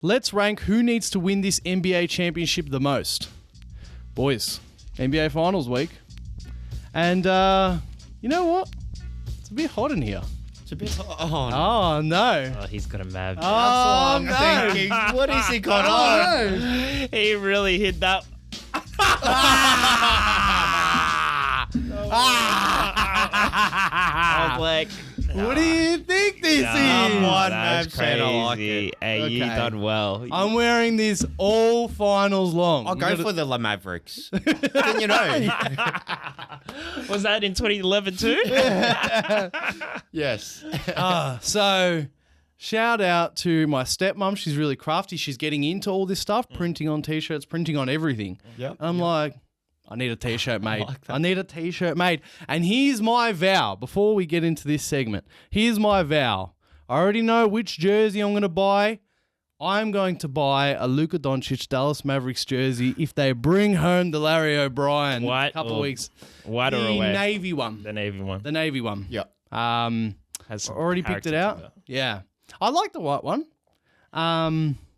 let's rank who needs to win this NBA championship the most. Boys, NBA Finals week. And you know what? It's a bit hot in here. It's a bit. Oh, no. Oh, no. Oh, he's got a Mav. Oh, I'm thinking, what has he got on? no. He really hit that. I was like, What do you think this Come is? on, that's Mav said I like crazy. it. Hey, you Okay. done well. I'm wearing this all finals long. I'll go for the Mavericks. Then you know. Was that in 2011 too? Yes. So, shout out to my stepmom. She's really crafty. She's getting into all this stuff, printing on t-shirts, printing on everything. Yep. And I'm like, I need a t-shirt made. like that. I need a t-shirt made. And here's my vow before we get into this segment. Here's my vow. I already know which jersey I'm going to buy. I'm going to buy a Luka Doncic Dallas Mavericks jersey if they bring home the Larry O'Brien White a couple or- of weeks. White or The away? navy one. The Navy one. The navy one. Yep. Has some Already picked it character to out. that. Yeah, I like the white one.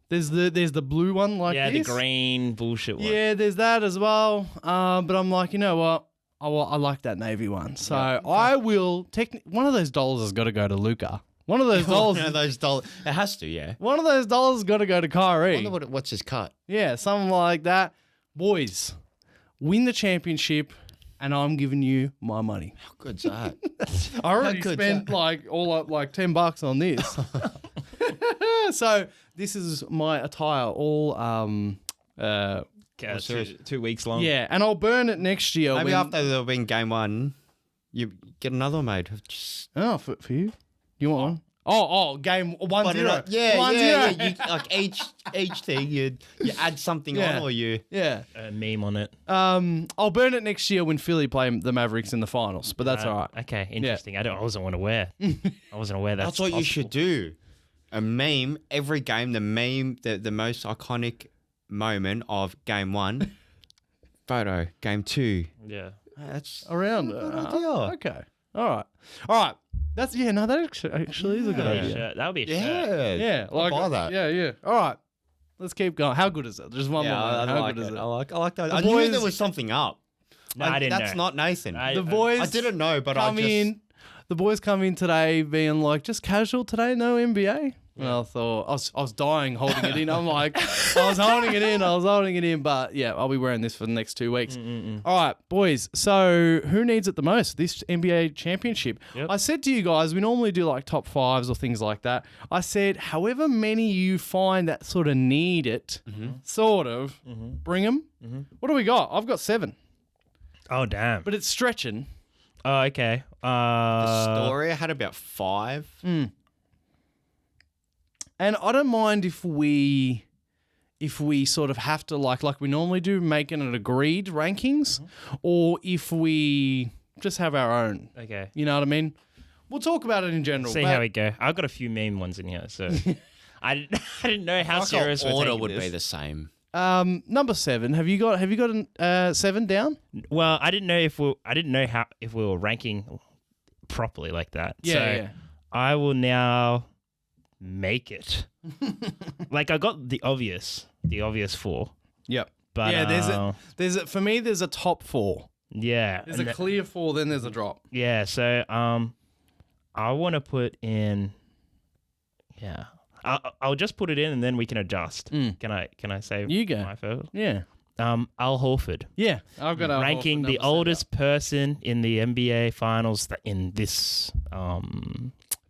There's the blue one like Yeah, this. the green bullshit one. Yeah, there's that as well. But I'm like, you know what? I like that navy one. So I will one of those dollars has got to go to Luca. One of those dollars. One of those dollars. It has to, yeah. One of those dollars has got to go to I Kyrie. wonder what's his cut. Yeah, something like that. Boys, win the championship, and I'm giving you my money. How good's that? I already good's spent that? like all up like $10 on this. So this is my attire all Okay, serious. 2 weeks long. yeah, and I'll burn it next year. Maybe when, after they'll win game one, you get another one made. Just Oh, for you? You want one? Oh, game 1-0. Yeah, 1-0. yeah. You, like each thing, you add something Yeah. on, or you. Yeah. A meme on it. I'll burn it next year when Philly play the Mavericks in the finals, but that's all right. Okay, interesting. I wasn't aware. I wasn't aware that's That's what you possible. should do. A meme every game. The most iconic moment of game one. Photo. Game two. Yeah. That's Around. good idea. Okay. All right. That actually is a good That'd be a idea. shirt. That would be a shirt. Yeah. Yeah. I'll buy that. Yeah. All right. Let's keep going. How good is it? Just one Yeah, more. I How like good it. is I like that. The I knew boys- there was something up. No, I didn't That's know. not Nathan. The boys I didn't know, but I come just. in. The boys come in today being like, just casual today, no NBA. And I thought, I was dying holding it in. I'm like, I was holding it in. But yeah, I'll be wearing this for the next 2 weeks. All right, boys. So who needs it the most? This NBA championship. Yep. I said to you guys, we normally do like top fives or things like that. I said, however many you find that sort of need it, bring them. What do we got? I've got 7, Oh, damn. but it's stretching. Oh, okay. The story I had about 5. And I don't mind if we sort of have to like we normally do, making it agreed rankings, or if we just have our own. Okay. You know what I mean? We'll talk about it in general. See but how we go. I've got a few meme ones in here, so I didn't know how serious we're order taking would this. be the same. Number 7. Have you got an 7 down? Well, I didn't know if we were ranking properly like that. Yeah, So yeah. I will now make it. Like I got the obvious 4, Yep. but Yeah, there's a for me there's a top 4. yeah, There's and a clear 4, then there's a drop. yeah. So I want to put in, yeah. I'll just put it in and then we can adjust. Can I say You go. my first? Yeah. Al Horford. Yeah. I've got Ranking the oldest person in the NBA finals in this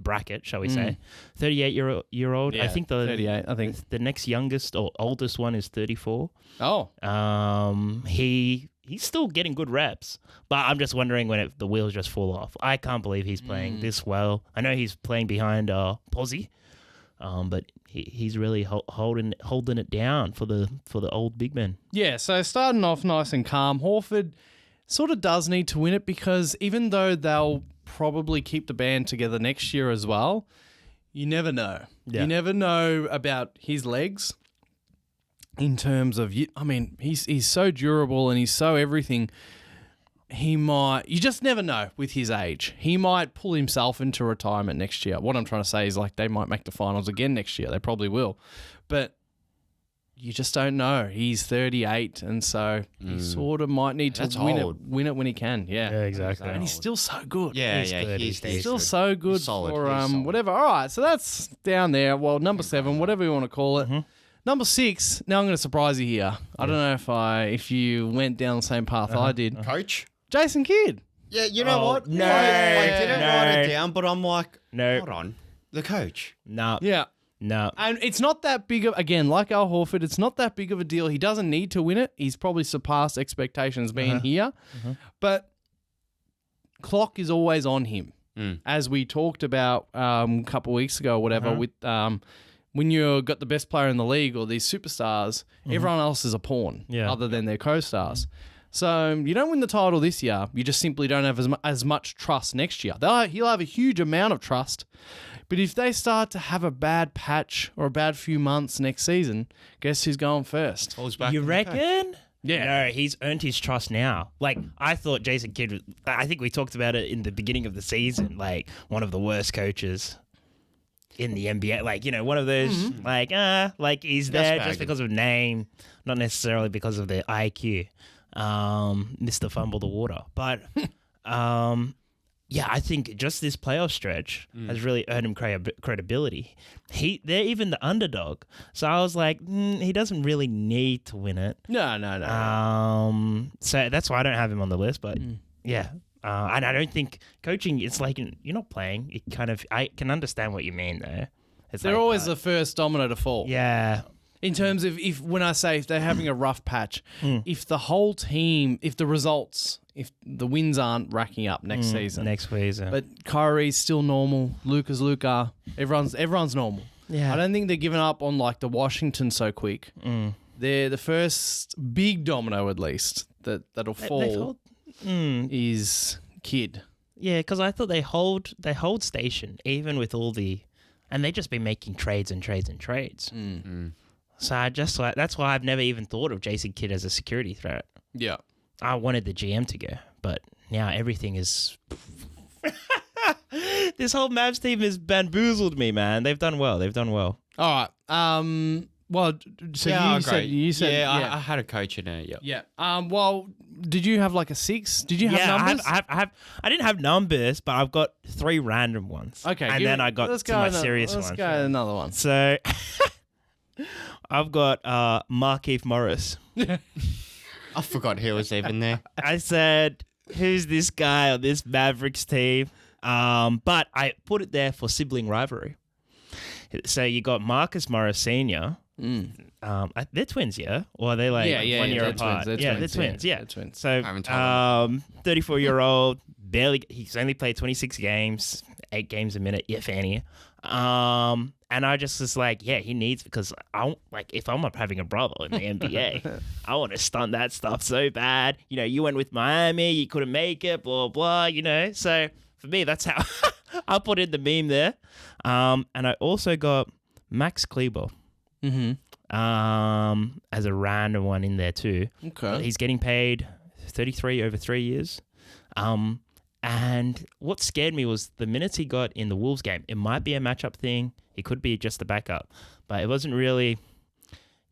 bracket, shall we say. 38-year-old. Yeah, I think 38, I think. the next youngest or oldest one is 34. Oh. He's still getting good reps, but I'm just wondering when the wheels just fall off. I can't believe he's playing this well. I know he's playing behind Posey, but he's really holding it down for the old big men. Yeah, so starting off nice and calm, Horford sort of does need to win it because even though they'll probably keep the band together next year as well, you never know. Yeah. You never know about his legs in terms of, I mean, he's so durable and he's so everything. You just never know with his age. He might pull himself into retirement next year. What I'm trying to say is like they might make the finals again next year. They probably will. But you just don't know. He's 38, and so he sort of might need to That's win old. it when he can. Yeah. exactly. And he's still so good. Yeah, He's yeah, good, he's he's Still good. so good He's solid. for He's solid. whatever. All right, so that's down there. Well, number 7, whatever you want to call it. Number 6. Now I'm going to surprise you here. I don't know if you went down the same path I did. Coach? Jason Kidd. Yeah, you know what? no, I didn't no. write it down, but I'm like, No. hold on. The coach. No. Yeah. No. And it's not that big of, again, like Al Horford, it's not that big of a deal. He doesn't need to win it. He's probably surpassed expectations being here. But clock is always on him. As we talked about a couple of weeks ago or whatever, with when you've got the best player in the league or these superstars, everyone else is a pawn other than their co-stars. So you don't win the title this year. You just simply don't have as much trust next year. He'll have a huge amount of trust. But if they start to have a bad patch or a bad few months next season, guess who's going first? Falls back You on the coach. reckon? Yeah. No, he's earned his trust now. Like, I thought Jason Kidd was, I think we talked about it in the beginning of the season, like, one of the worst coaches in the NBA. Like, one of those, like he's there That's just bad. because of name, not necessarily because of their IQ. Mr. Fumble the Water. But, yeah, I think just this playoff stretch has really earned him credibility. They're even the underdog. So I was like, he doesn't really need to win it. No. So that's why I don't have him on the list. But yeah, and I don't think coaching. It's like you're not playing. It kind of. I can understand what you mean though. It's They're like, always the first domino to fall. yeah. In terms of when I say if they're having a rough patch, if the whole team, if the wins aren't racking up next season. Next season. But Kyrie's still normal. Luka's Luka. Everyone's normal. Yeah. I don't think they're giving up on like the Washington so quick. They're the first big domino, at least that'll fall is Kidd. Yeah, because I thought they hold station even with all the, and they just been making trades and trades and trades. So I just like that's why I've never even thought of Jason Kidd as a security threat. Yeah. I wanted the GM to go, but now everything is. This whole Mavs team has bamboozled me, man. They've done well. All right. Well, so Yeah, you said I had a coach in it. Yeah. yeah. Well, did you have like a 6? Did you have Yeah, numbers? I didn't have numbers, but I've got 3 random ones. Okay. and then I got to my serious Let's ones. go another one. So I've got Markieff Morris. I forgot he was even there. I said, who's this guy on this Mavericks team? But I put it there for sibling rivalry. So you got Marcus Morris Sr. They're twins, yeah? Or are they like 1 year they're apart? twins, They're twins. they're twins. So, haven't told 34-year-old, he's only played 26 games, 8 games a minute, if any. And I just was like, yeah, he needs, because if I'm up having a brother in the NBA, I want to stunt that stuff so bad. You went with Miami, you couldn't make it, blah, blah, So for me, that's how I put in the meme there. And I also got Max Kleber. As a random one in there too. Okay. He's getting paid $33 over 3 years. And what scared me was the minutes he got in the Wolves game. It might be a matchup thing. It could be just a backup. But it wasn't really...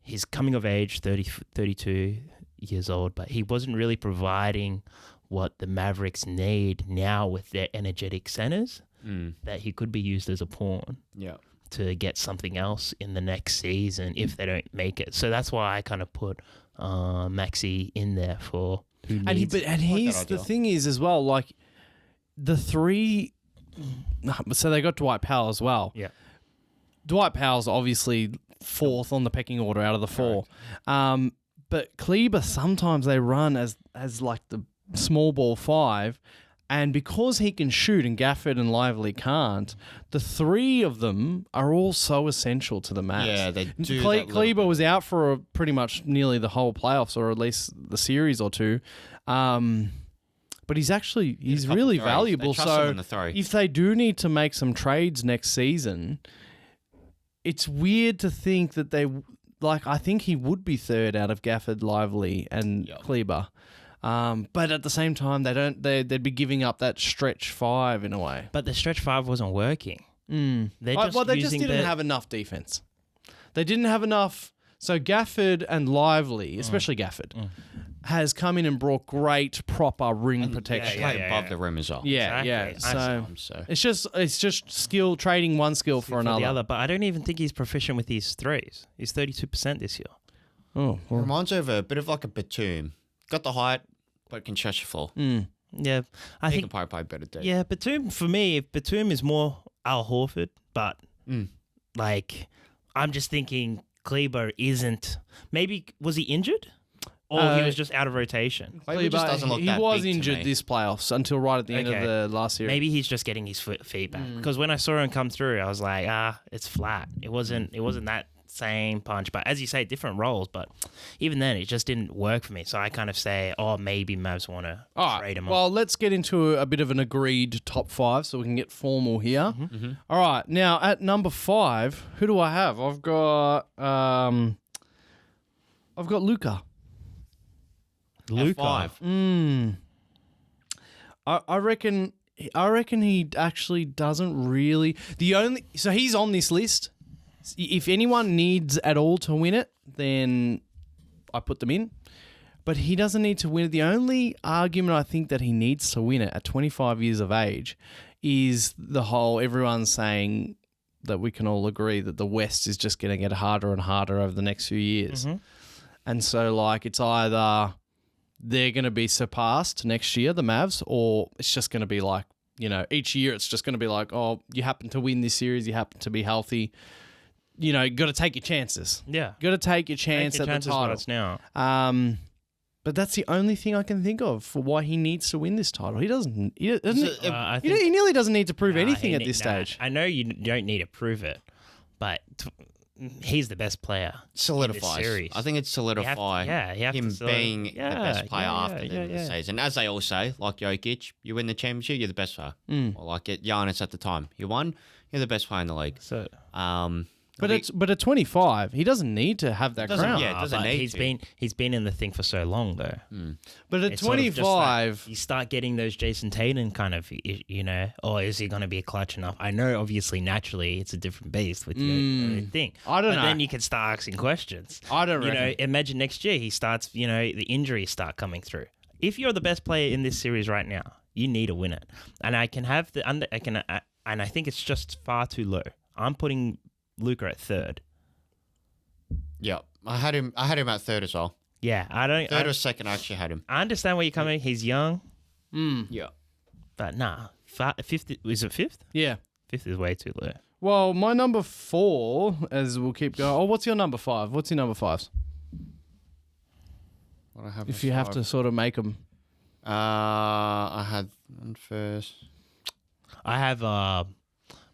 He's coming of age, 32 years old, but he wasn't really providing what the Mavericks need now with their energetic centers, that he could be used as a pawn. Yeah. to get something else in the next season if they don't make it. So that's why I kind of put Maxi in there for who needs. And he's the idea. thing is as well, like the 3. So they got Dwight Powell as well. Yeah. Dwight Powell's obviously 4th on the pecking order out of the 4. But Kleber sometimes they run as like the small ball 5. And because he can shoot and Gafford and Lively can't, the 3 of them are all so essential to the Mavs. Yeah, they do. that little Kleber bit. was out for pretty much nearly the whole playoffs, or at least the series or 2. But he's couple really throws. valuable. They trust him So on the throw. if they do need to make some trades next season, it's weird to think that I think he would be 3rd out of Gafford, Lively, and Kleber. But at the same time, they'd be giving up that stretch 5 in a way. But the stretch 5 wasn't working. They're They just using didn't have enough defense. They didn't have enough So Gafford and Lively, especially Gafford, has come in and brought great proper ring protection. Play above the rim as well. Yeah, Exactly. So it's just skill trading one skill for another. the other, but I don't even think he's proficient with his threes. He's 32% this year. Oh, well. Reminds me of a bit of like a Batum. Got the height, but can stretch the floor. Yeah, I He think. can probably play better deep. Yeah, Batum for me. If Batum is more Al Horford, but like I'm just thinking Kleber isn't. Maybe was he injured, or he was just out of rotation? Kleber just doesn't look he that was big to injured me. this playoffs until right at the end of Okay. the last series. Maybe he's just getting his feet back. Because when I saw him come through, I was like, it's flat. It wasn't that same punch. But as you say, different roles. But even then, it just didn't work for me. So I kind of say, maybe Mavs want to trade him. Well, let's get into a bit of an agreed top 5 so we can get formal here. All right. Now, at number 5, who do I have? I've got Luka. Luka. F5. I reckon he actually doesn't really. So he's on this list. If anyone needs at all to win it, then I put them in. But he doesn't need to win it. The only argument I think that he needs to win it at 25 years of age is the whole everyone's saying that we can all agree that the West is just going to get harder and harder over the next few years. And so like it's either they're going to be surpassed next year, the Mavs, or it's just going to be like, each year it's just going to be like, oh, you happen to win this series, you happen to be healthy. You got to take your chances. Yeah. Got to take your chance at the title. It's now. But that's the only thing I can think of for why he needs to win this title. He doesn't. He nearly doesn't need to prove anything at this stage. I know you don't need to prove it, but he's the best player. Solidifies. In this series. I think it's solidify him being the best player after the end of the season. As they all say, like Jokic, you win the championship, you're the best player. Or like Giannis at the time, you won, you're the best player in the league. So, but at 25, he doesn't need to have that crown. Yeah, it doesn't need he's been in the thing for so long though. But at It's sort of just 25, that you start getting those Jason Tatum kind of, is he going to be clutch enough? I know, obviously, naturally, it's a different beast with your own thing. I don't but know. then you can start asking questions. I don't reckon. Imagine next year he starts, the injuries start coming through. If you're the best player in this series right now, you need to win it. And I can have and I think it's just far too low. I'm putting Luka at 3rd. Yeah, I had him at 3rd as well. Yeah, Third or second, I actually had him. I understand where you're coming. He's young, Yeah. but nah. 5th is it 5th? yeah. 5th is way too low. Well, my number 4, as we'll keep going. Oh, what's your number 5? What's your number 5s? What I have If you have to sort of make them. I had one first. I have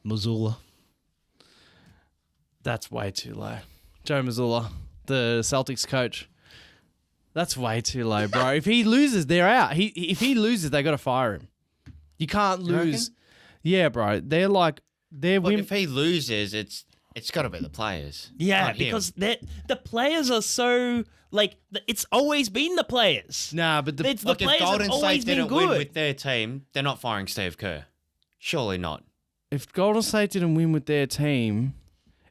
Missoula. That's way too low. Joe Mazzulla, the Celtics coach. That's way too low, bro. If he loses, they're out. If he loses, they got to fire him. You can't lose. Yeah, bro. But if he loses, it's got to be the players. Yeah, not him. because the players are so it's always been the players. Nah, but It's the Like if players Golden have always State been didn't win good. with their team, they're not firing Steve Kerr. Surely not. if Golden State didn't win with their team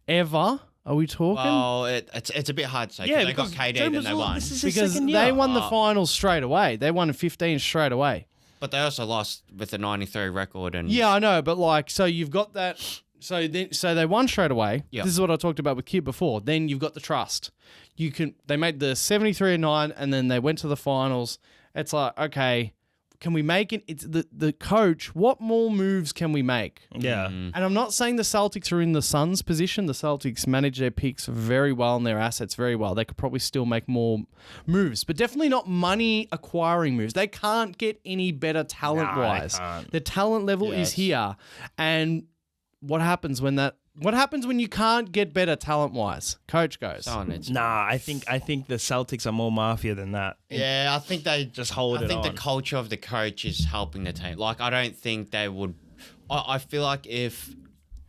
ever, are we talking? Well, it's a bit hard to say Yeah, they got because KD Joe then they Mazzulla, won. this is his because second they year. won the finals straight away. They won 15 straight away. But they also lost with a 93 record and Yeah, I know, but so you've got that. So they won straight away. Yep. This is what I talked about with Kid before. Then you've got the trust. They made the 73-9, and then they went to the finals. It's like, okay, can we make it? It's the coach. What more moves can we make? Yeah. And I'm not saying the Celtics are in the Suns' position. The Celtics manage their picks very well and their assets very well. They could probably still make more moves, but definitely not money acquiring moves. They can't get any better talent-wise. they can't. The talent level is here. And what happens when you can't get better talent-wise? Coach goes. Nah, I think the Celtics are more mafia than that. Yeah, I think they Just hold it I think on. the culture of the coach is helping the team. Like, I don't think they would. I feel like if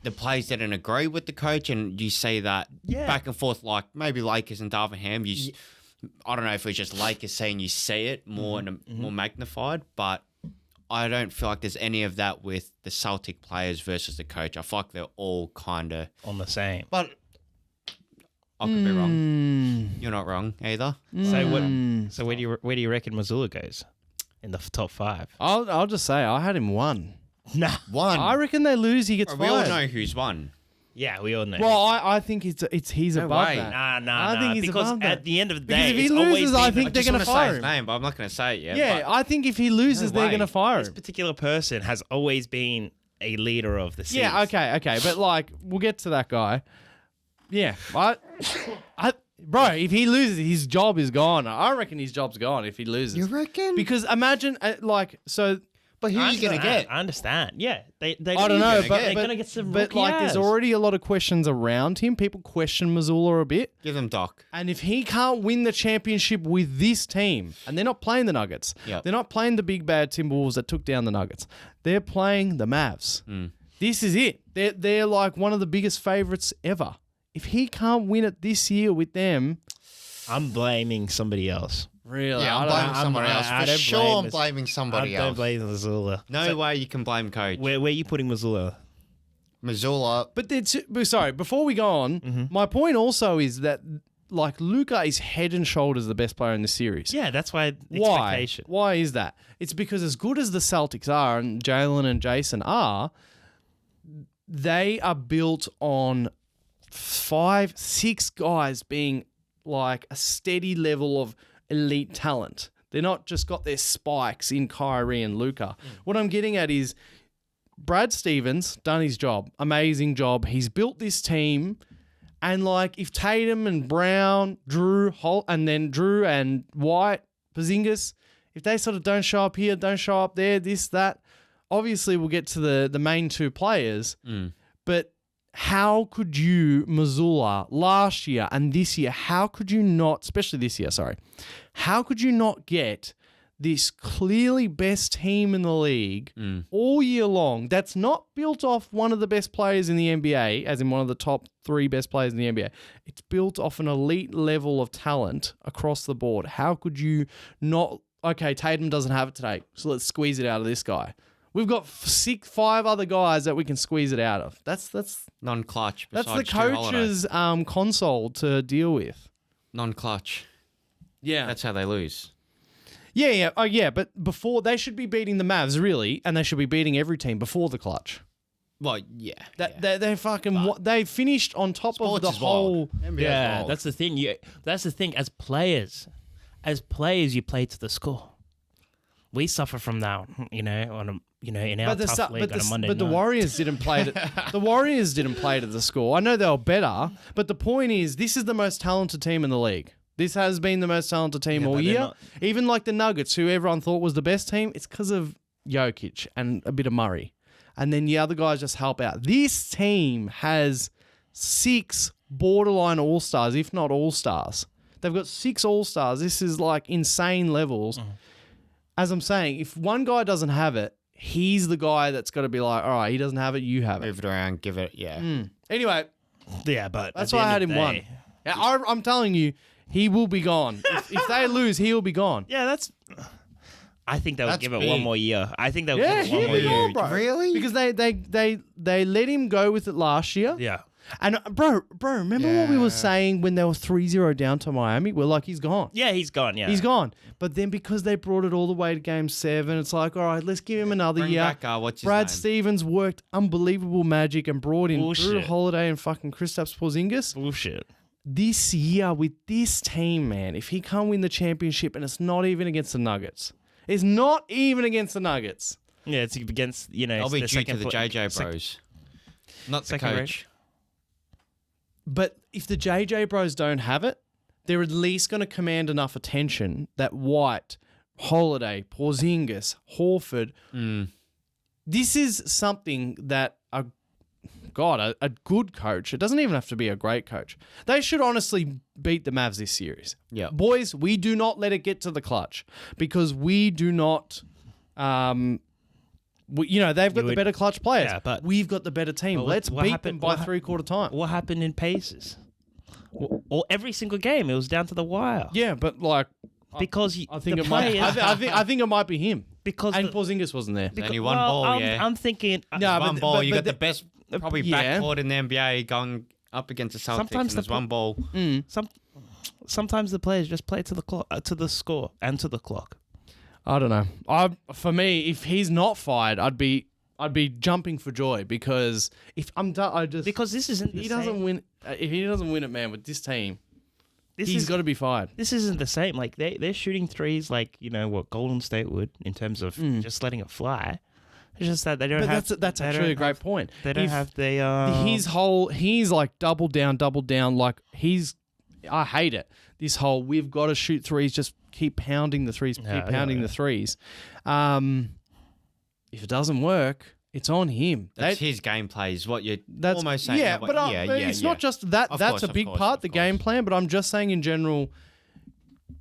the players didn't agree with the coach and you see that back and forth, like maybe Lakers and Darvingham, I don't know if it was just Lakers saying you see it more more magnified, but I don't feel like there's any of that with the Celtic players versus the coach. I feel like they're all kind of On the same. But I could be wrong. You're not wrong either. So where do you reckon Missoula goes in the top 5? I'll just say I had him 1. Nah. 1. I reckon they lose. He gets We all fired. know who's won. Yeah, we all know. Well, I think he's No above way. that. Nah. I think he's because above that. at the end of the Because day, if he it's always loses, I been- think I they're just going want to to say fire his him. name, but I'm not going to say it yet. Yeah, but I think if he loses, No they're going to way. fire this him. particular person has always been a leader of the Seas. Yeah, okay, but like we'll get to that guy. Yeah, bro, if he loses, his job is gone. I reckon his job's gone if he loses. You reckon? Because imagine, But who are you going to get? I understand. Yeah, they I don't know, they're going to get some but rookie like, there's ass. already a lot of questions around him. People question Missoula a bit, give them Doc. and if he can't win the championship with this team, and they're not playing the Nuggets, Yep. they're not playing the big bad Timberwolves that took down the Nuggets. They're playing the Mavs. This is it. They're like one of the biggest favorites ever. If he can't win it this year with them, I'm blaming somebody else. really, Yeah, I I'm don't blaming know. someone I else. For don't sure, blame I'm this- blaming somebody I don't else. blame Missoula. No way you can blame coach. Where are you putting Missoula? Missoula. Sorry, before we go on, my point also is that like Luka is head and shoulders the best player in the series. Yeah, that's why Why? expectation. Why is that? It's because as good as the Celtics are and Jalen and Jason are, they are built on 5, 6 guys being like a steady level of elite talent. They're not just got their spikes in Kyrie and Luka. What I'm getting at is Brad Stevens done his job. Amazing job. He's built this team. And like if Tatum and Brown, Drew and White, Porzingis, if they sort of don't show up here, don't show up there, this, that, obviously we'll get to the main 2 players. But how could you, Missoula, last year and this year, how could you not, especially this year, how could you not get this clearly best team in the league all year long that's not built off one of the best players in the NBA, as in one of the top 3 best players in the NBA. It's built off an elite level of talent across the board. How could you not, okay, Tatum doesn't have it today, so let's squeeze it out of this guy. We've got 5 other guys that we can squeeze it out of. That's Non-clutch. the besides Drew Holiday. coach's console to deal with. Non-clutch. Yeah. That's how they lose. Yeah. Oh, yeah. But before, they should be beating the Mavs, really, and they should be beating every team before the clutch. Well, yeah. They fucking they finished on top of Sports the is wild. whole. NBA's Yeah, wild. that's the thing. That's the thing. As players, you play to the score. We suffer from that, in our tough league on a Monday but the night. Warriors didn't play to the Warriors didn't play to the score. I know they were better, but the point is, this is the most talented team in the league. This has been the most talented team all but they're year. not- Even like the Nuggets, who everyone thought was the best team, it's because of Jokic and a bit of Murray. And then the other guys just help out. This team has 6 borderline all-stars, if not all-stars. They've got 6 all-stars. This is like insane levels. As I'm saying, if one guy doesn't have it, he's the guy that's got to be like, all right, he doesn't have it, you have it. Move it around, give it, yeah. Anyway, Yeah, but that's at the why I had end of him the 1. day- Yeah, I'm telling you, he will be gone. If they lose, he'll be gone. Yeah, that's. I think they would That's give it big. one more year. I think they would Yeah, give it one he'll more be year. gone, bro. Really? Because they let him go with it last year. Yeah. And bro, remember what we were saying when they were 3-0 down to Miami? We're like, he's gone. Yeah, he's gone. Yeah, He's gone. But then because they brought it all the way to game 7, it's like, all right, let's give him another Bring year. back, what's his Brad name? Stevens worked unbelievable magic and brought in Drew Bullshit. Holiday and fucking Kristaps Porzingis. Bullshit. This year with this team, man, if he can't win the championship, and it's not even against the Nuggets. It's not even against the Nuggets. Yeah, it's against I'll be the due to second the JJ bros. Not the second coach. But if the JJ bros don't have it, they're at least going to command enough attention that White, Holiday, Porzingis, Horford, this is something that a good coach, it doesn't even have to be a great coach, they should honestly beat the Mavs this series. Yeah. Boys, we do not let it get to the clutch because we do not, they've got the better clutch players. Yeah, but- we've got the better team. But Let's what beat happened- them by what hap- three-quarter time. What happened in Pacers? Or every single game, it was down to the wire. Yeah, but like, Because I think the it might. players, I think it might be him. because And the- Porzingis wasn't there. because- Only one ball, I'm thinking. No, One but- ball, but- you but got the the- best, probably yeah. backcourt in the NBA going up against the Celtics, Sometimes and there's the one ball. some sometimes the players just play to the clock, to the score, and to the clock. I don't know. For me, if he's not fired, I'd be jumping for joy because if I'm done, Because this isn't. he doesn't win. If he doesn't win it, man, with this team, he's got to be fired. This isn't the same. Like they're shooting threes, like what Golden State would in terms of just letting it fly. It's just that they don't have. That's actually a great point. They don't have the. He's like double down. Like I hate it. This whole we've got to shoot threes. Just keep pounding the threes. The threes. If it doesn't work, it's on him. That's his gameplay. Is what you're almost saying. Yeah, but it's not just that. That's a big part, the game plan. But I'm just saying in general.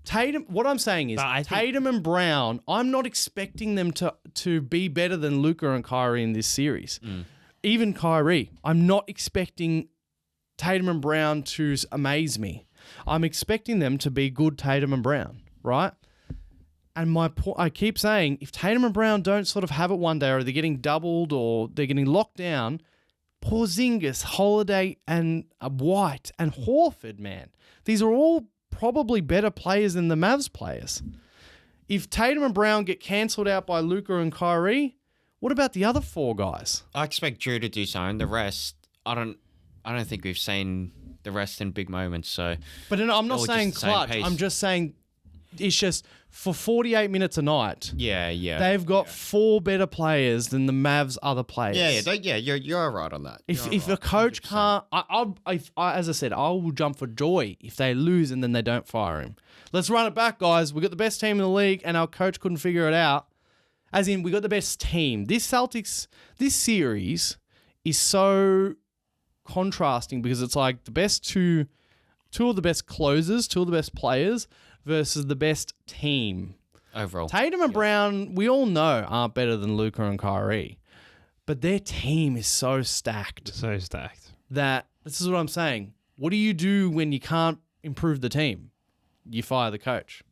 Tatum. What I'm saying is Tatum and Brown. I'm not expecting them to be better than Luka and Kyrie in this series. Even Kyrie. I'm not expecting Tatum and Brown to amaze me. I'm expecting them to be good Tatum and Brown, right? And I keep saying, if Tatum and Brown don't sort of have it one day, or they're getting doubled, or they're getting locked down, Porzingis, Holiday, and White, and Horford, man, these are all probably better players than the Mavs players. If Tatum and Brown get cancelled out by Luka and Kyrie, what about the other four guys? I expect Drew to do something. The rest, I don't think we've seen the rest in big moments. So, but I'm not saying clutch. I'm just saying it's just for 48 minutes a night. Yeah. They've got four better players than the Mavs' other players. You're right on that. If a coach 100%. can't, as I said, I will jump for joy if they lose and then they don't fire him. Let's run it back, guys. We got the best team in the league, and our coach couldn't figure it out. As in, we got the best team. This series is so contrasting because it's like the best two of the best closers, two of the best players versus the best team. Overall. Tatum and Brown, we all know, aren't better than Luka and Kyrie. But their team is so stacked. That this is what I'm saying. What do you do when you can't improve the team? You fire the coach.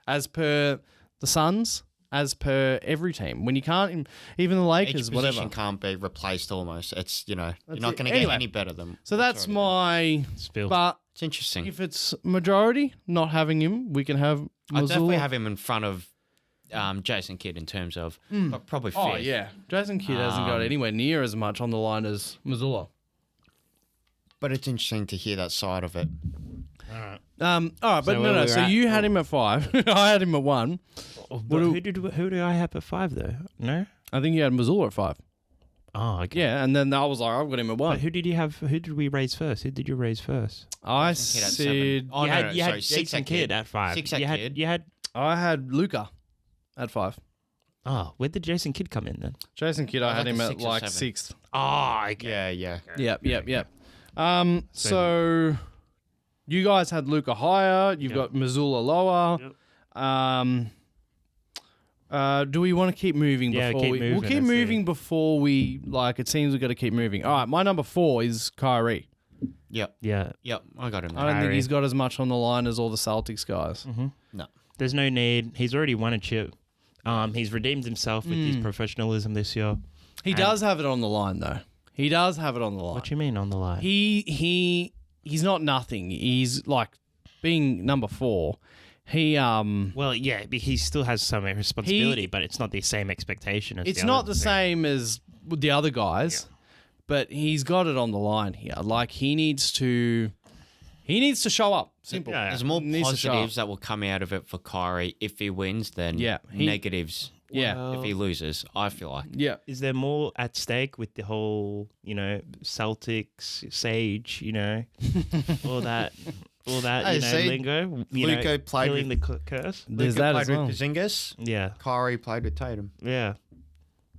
As per the Suns, as per every team. When you can't, even the Lakers, Each whatever. position can't be replaced almost. It's, you're not going to get any better than. So that's my spill. But it's interesting. If it's majority not having him, we can have I definitely Mazzulla. have him in front of Jason Kidd in terms of but probably fifth. Oh, yeah. Jason Kidd hasn't got anywhere near as much on the line as Mazzulla. But it's interesting to hear that side of it. All right, but no. So you had him at 5. I had him at 1. Who do I have at 5 though? No, I think you had Mazzulla at 5. Oh, okay. Yeah, and then I was like, I've got him at 1. But who did you have? Who did we raise first? Who did you raise first? I said. Oh, you had Jason Kidd at 5. 6 at Kidd. You had. I had Luka at 5. Oh, where did Jason Kidd come in then? Jason Kidd, I had him at like 6 or 6th. Oh, okay. Yeah. Yep. So you guys had Luka higher. You've got Mazzulla lower. Yep. Do we want to keep moving? Yeah, before keep we? moving, We'll keep moving before we like. It seems we've got to keep moving. All right, my number 4 is Kyrie. Yep. Yeah. I got him there. I don't think Kyrie. he's got as much on the line as all the Celtics guys. Mm-hmm. No. There's no need. He's already won a chip. He's redeemed himself with his professionalism this year. He does have it on the line, though. He does have it on the line. What do you mean on the line? He's not nothing. He's like being number 4. Well, yeah, but he still has some responsibility, but it's not the same expectation as it's the not other the same as with the other guys, but he's got it on the line here. Like he needs to show up. Simple. Yeah. There's more He needs to show positives up. that will come out of it for Kyrie if he wins than negatives Yeah. if he loses, I feel like. Yeah. Is there more at stake with the whole, Celtics, Sage, all that, Hey, see, lingo? Luka played killing with- the curse. There's Luka that played as well. with Porzingis. Yeah, Kyrie played with Tatum. yeah.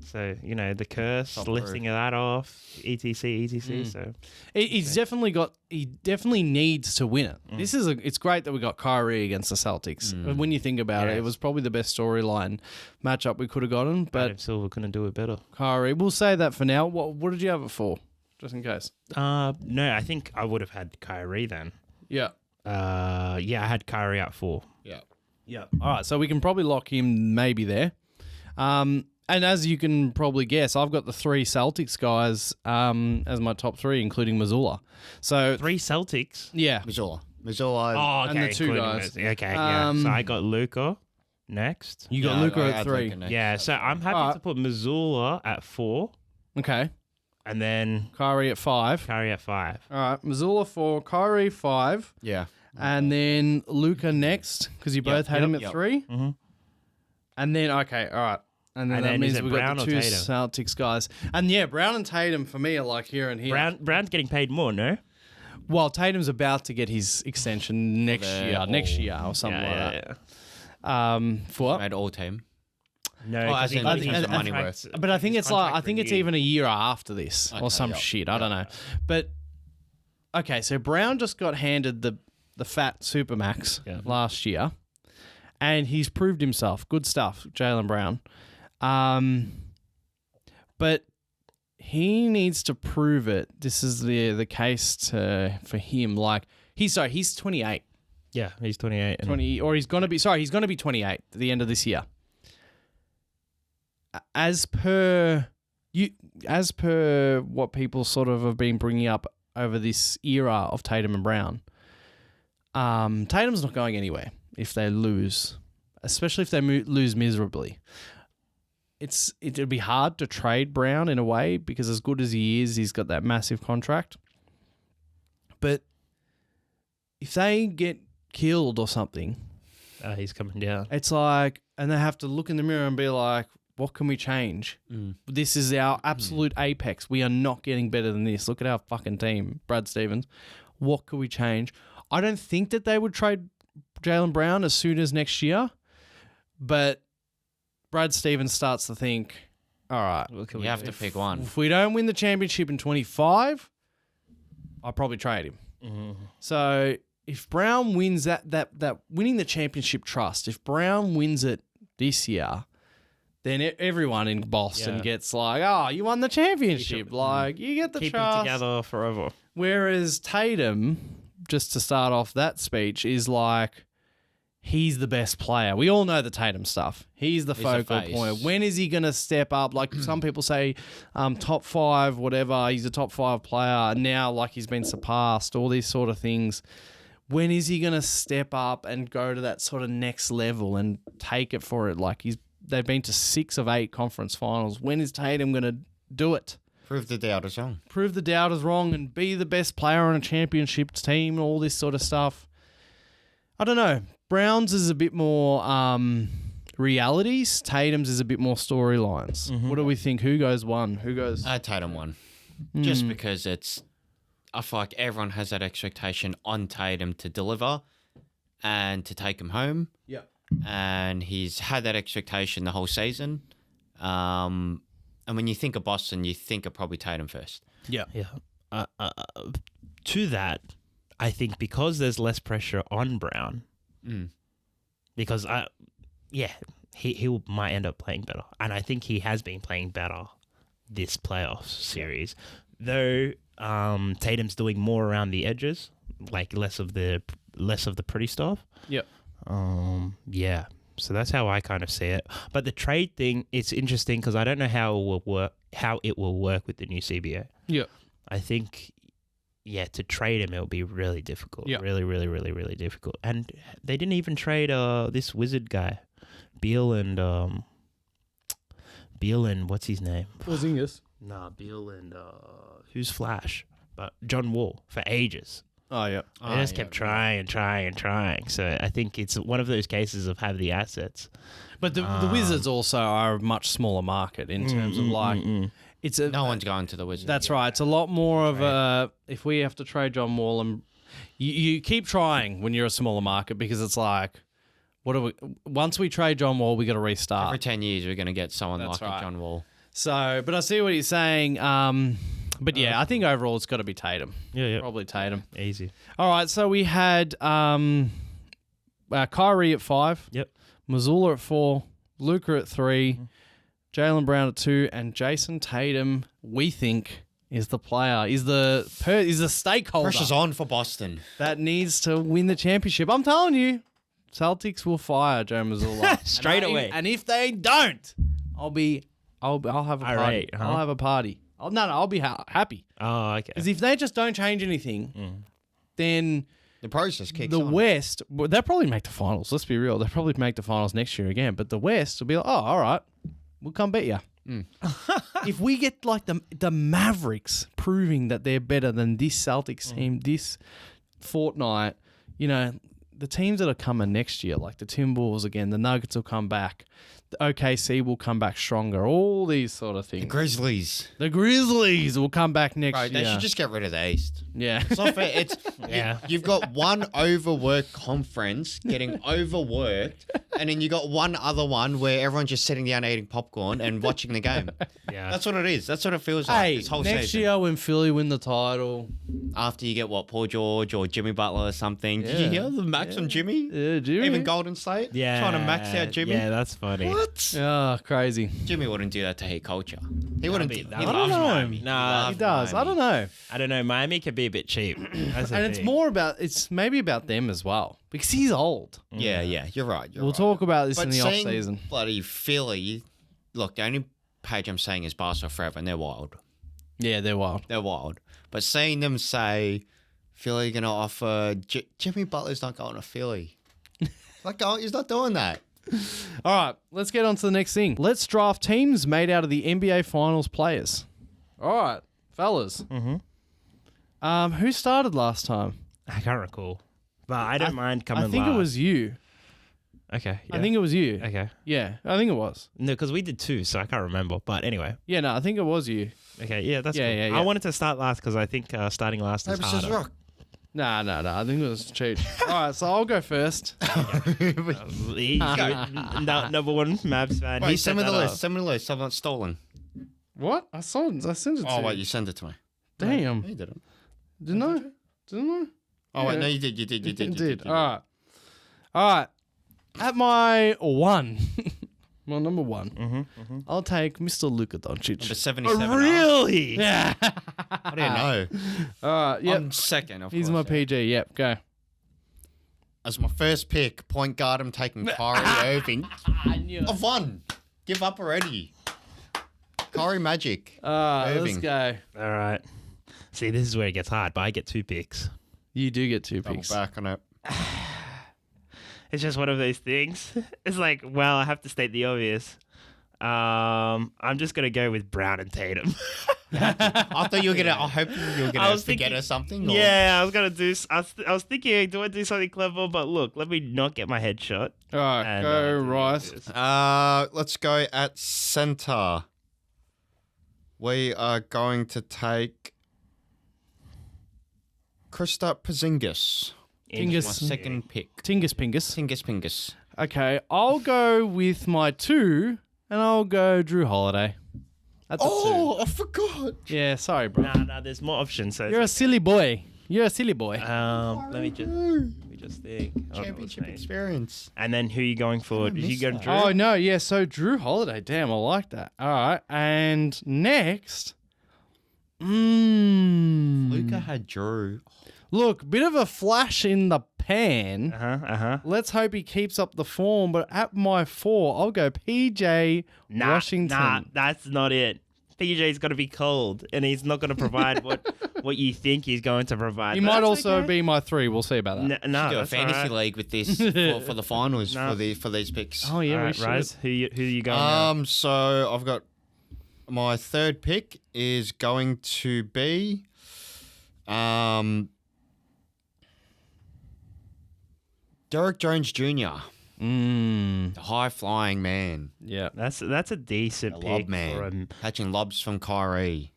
So, the curse, Top lifting of that off, etc. So, He definitely needs to win it. It's great that we got Kyrie against the Celtics. When you think about it, it was probably the best storyline matchup we could have gotten. But Adam Silver couldn't do it better. Kyrie, we'll say that for now. What did you have it for? Just in case. No, I think I would have had Kyrie then. Yeah. I had Kyrie at 4. Yeah. All right, so we can probably lock him maybe there. And as you can probably guess, I've got the 3 Celtics guys as my top 3, including Mazzulla. So 3 Celtics. yeah, Mazzulla. Missoula. Oh, okay. And the two including guys. those. Okay, yeah. So I got Luca next. You got Yeah, Luca I at had 3. Luka next. Yeah, so I'm happy Alright. to put Missoula at 4 Okay. and then Kyrie at 5. Kyrie at 5. All right. Missoula 4, Kyrie 5, Yeah. and then Luca next because you both had him at 3. Mhm. And then, okay, all right. And then And that then is means it we've got Brown the or 2 Tatum? Celtics guys. And yeah, Brown and Tatum for me are like here and here. Brown's getting paid more, no? Well, Tatum's about to get his extension next year or something like that. For what? Made all team. No, Oh, 'cause as he in got in his terms of money contract- worth. But I think his it's like I contract think it's renewed. even a year after this or Okay, some yep, shit. I don't know. But okay, so Brown just got handed the fat supermax last year, and he's proved himself. Good stuff, Jaylen Brown. But he needs to prove it. This is the case for him. Like he's 28. Yeah, he's 28. and- 20 or he's going to be 28 at the end of this year. As per what people sort of have been bringing up over this era of Tatum and Brown, Tatum's not going anywhere if they lose, especially if they lose miserably. It'd be hard to trade Brown in a way because as good as he is, he's got that massive contract. But if they get killed or something, he's coming down. it's like, and they have to look in the mirror and be like, what can we change? This is our absolute apex. We are not getting better than this. Look at our fucking team, Brad Stevens. What could we change? I don't think that they would trade Jaylen Brown as soon as next year, but Brad Stevens starts to think, all right, You have to pick one. if we don't win the championship in 25, I'll probably trade him. So if Brown wins that winning the championship trust, if Brown wins it this year, then everyone in Boston gets like, oh, you won the championship. Like, you get the Keep them trust. together forever. Whereas Tatum, just to start off that speech, is like, he's the best player. We all know the Tatum stuff. He's the focal face. point. When is he going to step up? Like some people say, top 5, whatever. He's a top 5 player. And now, like, he's been surpassed, all these sort of things. When is he going to step up and go to that sort of next level and take it for it? Like, they've been to 6 of 8 conference finals. When is Tatum going to do it? Prove the doubters wrong. Prove the doubters wrong and be the best player on a championship team and all this sort of stuff. I don't know. Brown's is a bit more realities. Tatum's is a bit more storylines. What do we think? Who goes 1? Who goes... Tatum won. Just because I feel like everyone has that expectation on Tatum to deliver and to take him home. Yeah. And he's had that expectation the whole season. And when you think of Boston, you think of probably Tatum first. Yeah. Yeah. To that, I think because there's less pressure on Brown, because he might end up playing better, and I think he has been playing better this playoff series. Though Tatum's doing more around the edges, like less of the pretty stuff. Yep. Yeah. So that's how I kind of see it. But the trade thing, it's interesting because I don't know how it will work with the new CBA. Yeah. I think, to trade him, it'll be really difficult. Yeah. Really, really, really, really difficult. And they didn't even trade this wizard guy, Beal and what's his name? Porzingis. Nah, Beal and who's Flash? But John Wall for ages. Oh, yeah. They just kept trying. So I think it's one of those cases of have the assets. But the Wizards also are a much smaller market in terms of like... It's a, No one's going to the Wizards. That's right. It's a lot more of a... If we have to trade John Wall, and you keep trying when you're a smaller market because it's like... Once we trade John Wall, we got to restart. Every 10 years, we're going to get someone That's like right. a John Wall. So, but I see what he's saying. But yeah, I think overall it's got to be Tatum. Yeah. Probably Tatum. Easy. All right, so we had Kyrie at 5. Yep. Missoula at 4. Luka at 3. Jaylen Brown at 2. And Jason Tatum, we think, is the player, is the stakeholder Pressure's on for Boston. that needs to win the championship. I'm telling you, Celtics will fire Joe Mazzulla Straight away. And if they don't, I'll have a party. Irate, huh? I'll have a party. I'll be happy. Oh, okay. Because if they just don't change anything, then The process kicks the on. West, well, they'll probably make the finals. Let's be real. They'll probably make the finals next year again. But the West will be like, oh, all right, we'll come beat you. If we get like the Mavericks proving that they're better than this Celtics team this fortnight, you know, the teams that are coming next year, like the Timberwolves again, the Nuggets will come back. The OKC will come back stronger. All these sort of things. The Grizzlies. The Grizzlies will come back next Bro, year. they should just get rid of the East. Yeah. It's not fair. It's Yeah. You've got one overworked conference getting overworked, and then you got one other one where everyone's just sitting down eating popcorn and watching the game. Yeah. That's what it is. That's what it feels like. Hey, This whole next season. year when Philly win the title, After you get Paul George or Jimmy Butler or something. Did you Yeah. hear the max on Jimmy? Jimmy. Even Golden State. Yeah. Trying to max out Jimmy. Yeah, that's funny. What? Oh, crazy. Jimmy wouldn't do that to hate culture. He wouldn't. be- do that he would I don't loves know. Miami. Nah, He does. I don't know. I don't know. Miami can be a bit cheap. That's the And it's thing. more about, it's maybe about them as well. Because he's old. Yeah, you're right. You're We'll right. talk about this in But the off seeing season. bloody Philly, look, the only page I'm saying is Barca forever, and they're wild. Yeah, they're wild. They're wild. But seeing them say Philly going to offer Jimmy Butler's not going to Philly. He's not doing that. All right, let's get on to the next thing. Let's draft teams made out of the NBA Finals players. All right, fellas. Mm-hmm. Who started last time? I can't recall. But I don't mind coming I think it last. was you. Okay. I think it was you. Okay. Yeah, I think it was. No, because we did two, so I can't remember. But anyway. Yeah, no, I think it was you. Okay. Yeah, that's Yeah, cool. yeah, yeah. I wanted to start last because I think starting last is Paper, scissors, harder. rock. Nah, I think it was cheat. All right, so I'll go number Number one Mavs fan. Wait, He send me set the that list. up. Send me the list. Someone's stolen. What? I sent it to Oh, you. wait, you sent it to me. Damn. No, you didn't. Didn't I? Didn't Oh, wait, Yeah. no, you did. You did. You I? did. It You did. did. All right. All right. At my one, my number one, I'll take Mr. Luka Doncic. Number 77. Really? Yeah. I didn't know. All right. Yep. I'm second, of He's course. my yeah. PG. Yep. Go. As my first pick, point guard, I'm taking Kyrie Irving. I've won. Give up already. Kyrie Magic. Let's Irving. go. All right. See, this is where it gets hard, but I get 2 picks. You do get 2 Double picks. back on it. It's just one of those things. It's like, well, I have to state the obvious. I'm just gonna go with Brown and Tatum. I thought you were gonna. I hope you were I gonna was forget thinking- or something. Or? Yeah, I was gonna do. I was thinking, do I do something clever? But look, let me not get my head shot. All right. And, Go, do Rice. this. Let's go at center. We are going to take Kristaps Porzingis. Pingus. My second pick. Tingus Pingus. Pingus. Okay. I'll go with my 2, and I'll go Drew Holiday. That's a 2. Oh, I forgot. Yeah, sorry, bro. Nah, there's more options. So You're a silly boy. You're a silly boy. let me just think. Oh, Championship what's his name? experience. And then who are you going for? Did you missed go that. Drew? Oh, no. Yeah, so Drew Holiday. Damn, I like that. All right. And next. Luca had Drew. Look, bit of a flash in the pan. Uh-huh. Let's hope he keeps up the form. But at my 4, I'll go PJ Washington. Nah, that's not it. PJ's got to be cold, and he's not going to provide what you think he's going to provide. He But might that's also okay. be my 3. We'll see about that. No, Do a that's fantasy all right. league with this for the finals No. for these picks. Oh, yeah, All we right, should. Rise, who you going now? So I've got my third pick is going to be Derek Jones Jr., the high flying man, Yeah. That's a decent the lob pick for man, catching lobs from Kyrie.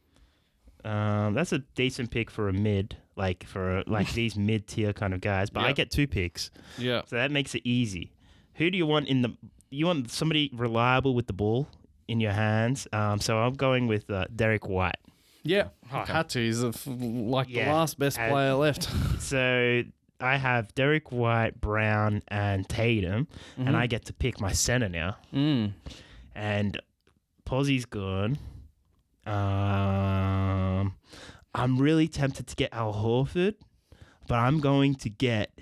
that's a decent pick for a mid, like these mid tier kind of guys. But I Yep. get 2 picks, Yeah. so that makes it easy. Who do you want You want somebody reliable with the ball in your hands. So I'm going with Derek White. Yeah. I had to. He's the Yeah. last best And- player left. So I have Derek White, Brown, and Tatum, and I get to pick my center now. And Pozzie's gone. I'm really tempted to get Al Horford, but I'm going to get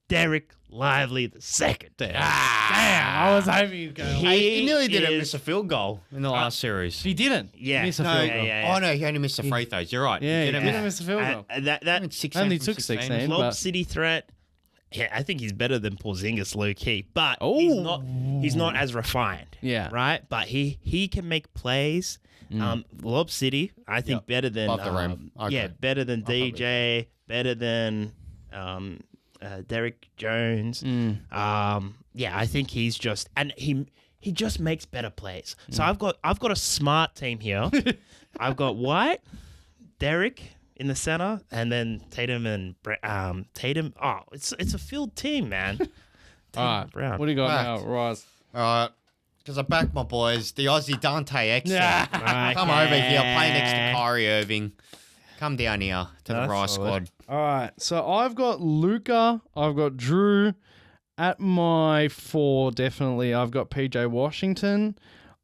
Derek Lively the second. Damn, I was hoping you'd go. He nearly didn't is- miss a field goal in the last series. He didn't. Yeah. Miss a No, field goal. yeah. Oh no, he only missed the free throws. You're right. Yeah, he didn't didn't miss. miss a field goal. That 16 Only from took 16. Lob but- City threat. Yeah, I think he's better than Porzingis, low key, but Oh. he's not as refined. Yeah. right. But he can make plays. Lob City, I think better than Above the rim. I yeah, agree. better than DJ, better than Derek Jones. Yeah, I think he's just and he just makes better plays. So I've got a smart team here. I've got White, Derek in the center, and then Tatum and Tatum. Oh, it's a filled team, man. Tatum All right. and Brown. What do you got Fact. now, Rise? All right. Because I back my boys, the Aussie Dante X. Yeah. Come over here, play next to Kyrie Irving. Come down here to the That's Rice solid. squad. All right. So I've got Luca. I've got Drew. At my 4, definitely, I've got PJ Washington.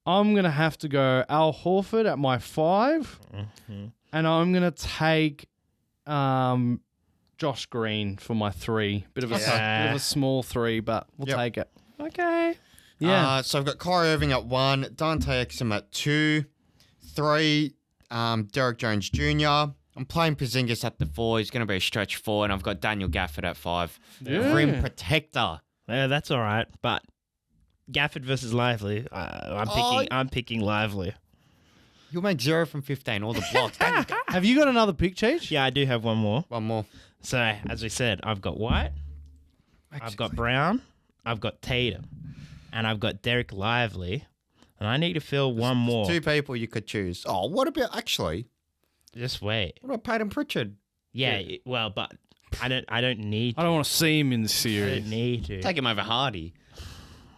I'm going to have to go Al Horford at my 5. And I'm going to take Josh Green for my 3. Bit of a small 3, but we'll Yep. take it. Okay. Yeah. So I've got Kyrie Irving at 1, Dante Exum at 2, 3, Derek Jones Jr. I'm playing Porzingis at the 4. He's going to be a stretch 4, and I've got Daniel Gafford at 5. Yeah. Rim protector. Yeah, that's all right. But Gafford versus Lively, I'm picking Lively. You'll make 0 from 15. All the blocks. Have you got another pick, Cheech? Yeah, I do have one more. One more. So, as we said, I've got White, I've got Brown, I've got Tatum, and I've got Derek Lively. And I need to fill one more. 2 people you could choose. Oh, what about actually? Just wait. What about Peyton Pritchard? Yeah, well, but I don't need to. I don't want to see him in the I series. don't need to. Take him over Hardy.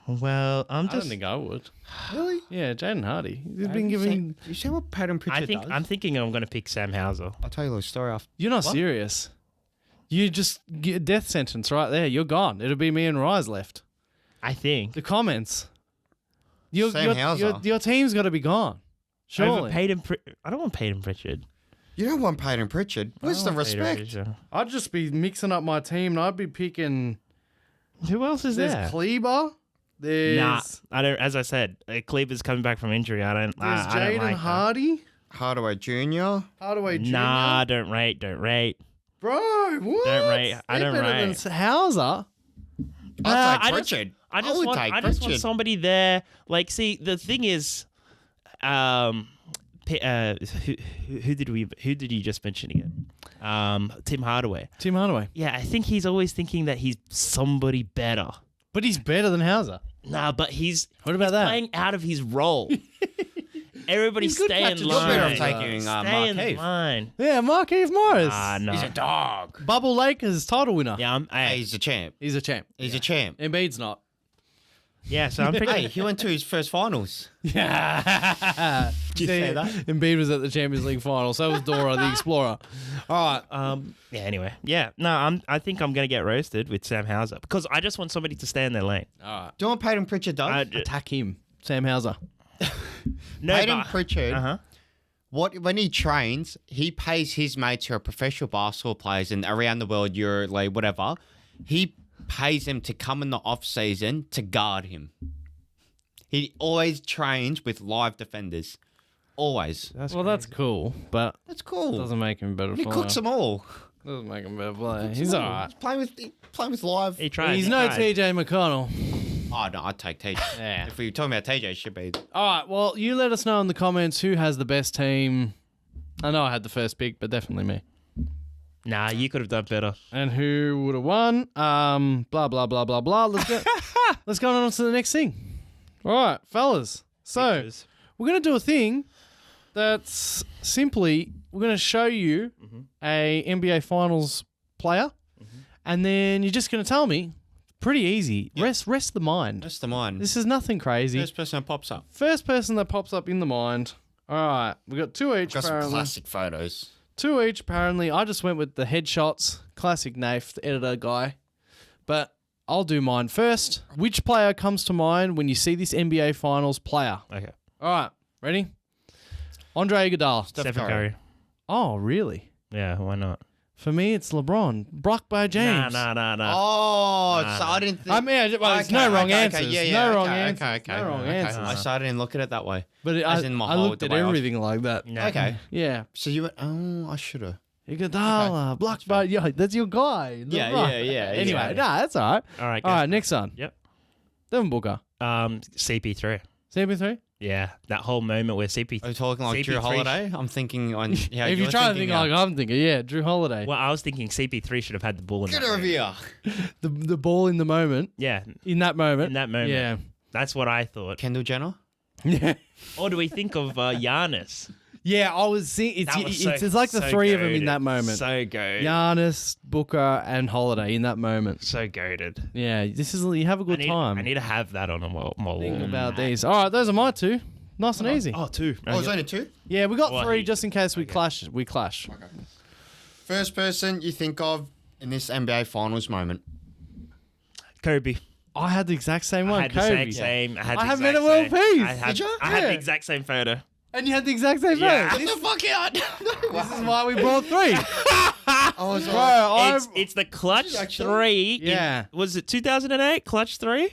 Well, I'm I don't just. think I would. Really? Yeah, Jaden Hardy. He's been giving. You see what Peyton Pritchard does? I'm thinking I'm going to pick Sam Hauser. I'll tell you a little story after. You're not serious. You just get a death sentence right there. You're gone. It'll be me and Rise left. I think. The comments. Sam Hauser. Your team's got to be gone. Surely. I don't want Peyton Pritchard. You don't want Peyton Pritchard. Where's the I don't want Peyton respect? Pritchard. I'd just be mixing up my team and I'd be picking. Who else is There's there? Kleber. There's, Nah, I don't. As I said, Kleber's coming back from injury. I don't. there's I don't Jaden like that. Hardy. Hardaway Jr. Hardaway Jr. Nah, don't rate. Bro, what? Don't rate. I They're don't better rate. than Hauser. I'll I take just- Pritchard. I just would want. take I just want Pritchard. somebody there. Like, see, the thing is, who did you just mention again? Tim Hardaway. Tim Hardaway. Yeah, I think he's always thinking that he's somebody better. But he's better than Hauser. Nah, but he's What about that? playing out of his role. Everybody He's good stay in catches. line. You're better off Line. taking Stay in Marquise. line. Yeah, Marquise Morris. Ah, no. He's a dog. Bubble Lakers title winner. Yeah, Hey, he's a champ. He's a champ. He's a champ. Embiid's not. yeah. So I'm picking. Hey, he went to his first finals. Yeah. Did you say that? Embiid was at the Champions League final. So was Dora the Explorer. All right. Yeah. Anyway. Yeah. No. I think I'm gonna get roasted with Sam Hauser because I just want somebody to stay in their lane. All right. Do you know what Peyton Pritchard does? Attack him. Sam Hauser. No. Peyton but, Pritchard, uh-huh. when he trains, he pays his mates who are professional basketball players and around the world, EuroLeague, whatever. He pays them to come in the off season to guard him. He always trains with live defenders. Always. That's cool, but That's cool. doesn't make him a better He player. cooks them all. Doesn't make him a better player. He's all right. He's playing with live. He tried. He's he no tried. TJ McConnell. Oh, no, I'd take TJ. Yeah. If we were talking about TJ, it should be. All right. Well, you let us know in the comments who has the best team. I know I had the first pick, but definitely me. Nah, you could have done better. And who would have won? Blah blah blah blah blah. Let's go on to the next thing. All right, fellas. So Pictures. we're gonna do a thing that's simply we're gonna show you a NBA Finals player, and then you're just gonna tell me. Pretty easy. Rest the mind. That's the mind. This is nothing crazy. First person that pops up. First person that pops up in the mind. All right, we got 2 each. Got some apparently. classic photos. 2 each, apparently. I just went with the headshots. Classic Nath, the editor guy. But I'll do mine first. Which player comes to mind when you see this NBA Finals player? Okay. All right, ready? Andre Iguodala. Stephen Curry. Oh, really? Yeah. Why not? For me, it's LeBron. Blocked by James. Nah. Oh, so I didn't think. I mean, there's no wrong answers. Yeah, no wrong okay, answers. okay. No wrong answers. I started didn't look at it that way. But As in my I whole looked at way off. everything like that. No. Okay. Yeah. So you went, oh, I should have. Iguodala, blocked by, that's your guy. Yeah, LeBron. yeah. Anyway, that's all right. All right. All right, next one. Yep. Devin Booker. CP3. CP3? Yeah, that whole moment where CP3. Are you talking like Drew CP3 Holiday? I'm thinking on. Yeah, If you're trying to think like I'm thinking, yeah, Drew Holiday. Well, I was thinking CP3 should have had the ball in Get that over moment. here. The ball in the moment. Yeah, In that moment. in that moment. Yeah. That's what I thought. Kendall Jenner. Yeah. Or do we think of Giannis? Yeah, I was seeing That was it's like the so three of them in goated. that moment. So goated. Giannis, Booker, and Holiday in that moment. So goated. Yeah, you have a good time. I need to have that on my wall. Think about these. All right, those are my two. Nice and easy. Oh, two. Oh, it's only two? Yeah, we got Well, three he- just in case we okay. clash. We clash. Okay. First person you think of in this NBA Finals moment? Kobe. I had the exact same one. I had the Kobe. same. I had I the have exact made a world same. peace. I had, Did you? I had Yeah. the exact same photo. And you had the exact same Yeah. vote. Get the fuck out! This is why we brought three. I was Bro, like, It's the clutch Actually? 3. in- Yeah. was it 2008? Clutch 3?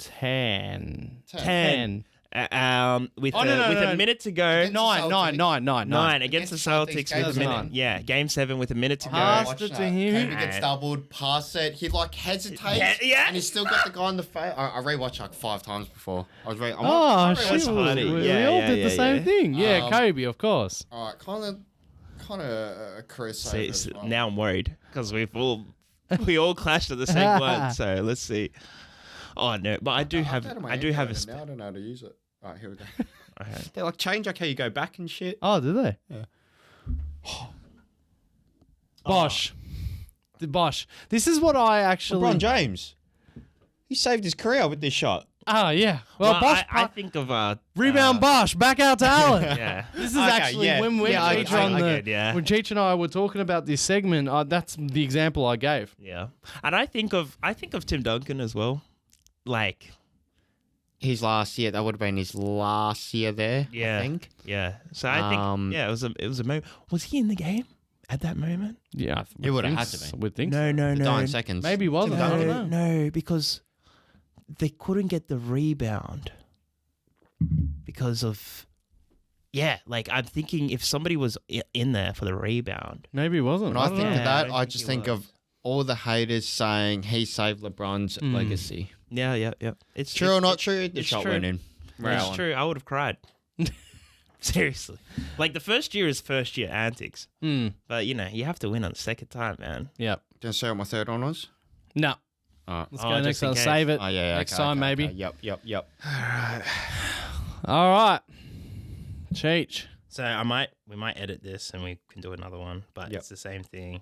2010. 10. With Oh, no, with no. a minute to go. Nine. Against the Celtics, Celtics with a game minute. seven. Yeah, game 7 with a minute to go. Pass watch it that. to him. Kobe gets And- doubled, pass it. He like hesitates, Yeah. and he's still got the guy in the face. I rewatched like 5 times before. I was ready. Oh, That's shit. funny. We Yeah, all yeah, did yeah, the same yeah. thing. Yeah, Kobe, of course. All right, kind of a career See, saver as well. now I'm worried because we all clashed at the same one. So let's see. Oh no, but I do have I've had my I do have a. Android and now I don't know how to use it. All right, here we go. Okay. They like change like how you go back and shit. Oh, did they? Yeah. Bosh. The Bosh. This is what I actually. LeBron James. He saved his career with this shot. Oh, yeah. Well, Bosh. I think of Rebound Bosh. Back out to Allen. Yeah. This is Okay, actually yeah. when Yeah, I- Cheech I- on I the get, yeah. when Cheech and I were talking about this segment. That's the example I gave. Yeah, and I think of Tim Duncan as well. Like, His last year, that would have been his last year there. Yeah. I think. yeah. So I think it was a moment. Was he in the game at that moment? Yeah, It would have had to be. Would think. No, no, no. 9 seconds. Maybe he wasn't. I don't know. No, because they couldn't get the rebound because of. Yeah, like I'm thinking if somebody was in there for the rebound. Maybe he wasn't. When I don't think know. of I that, don't I think just he think was. of all the haters saying he saved LeBron's legacy. Yeah, yeah, yeah. It's True or not true? The it's shot true. went in. It's true. I would have cried. Seriously, like the first year is first year antics, but you have to win on the second time, man. Yeah. Do you say what my third one was? No. Alright. Let's Oh, go just next in one. case. Save it. Oh, yeah, Next okay, time, okay, maybe. okay. Yep. All right. Cheech. So we might edit this and we can do another one, but Yep. it's the same thing.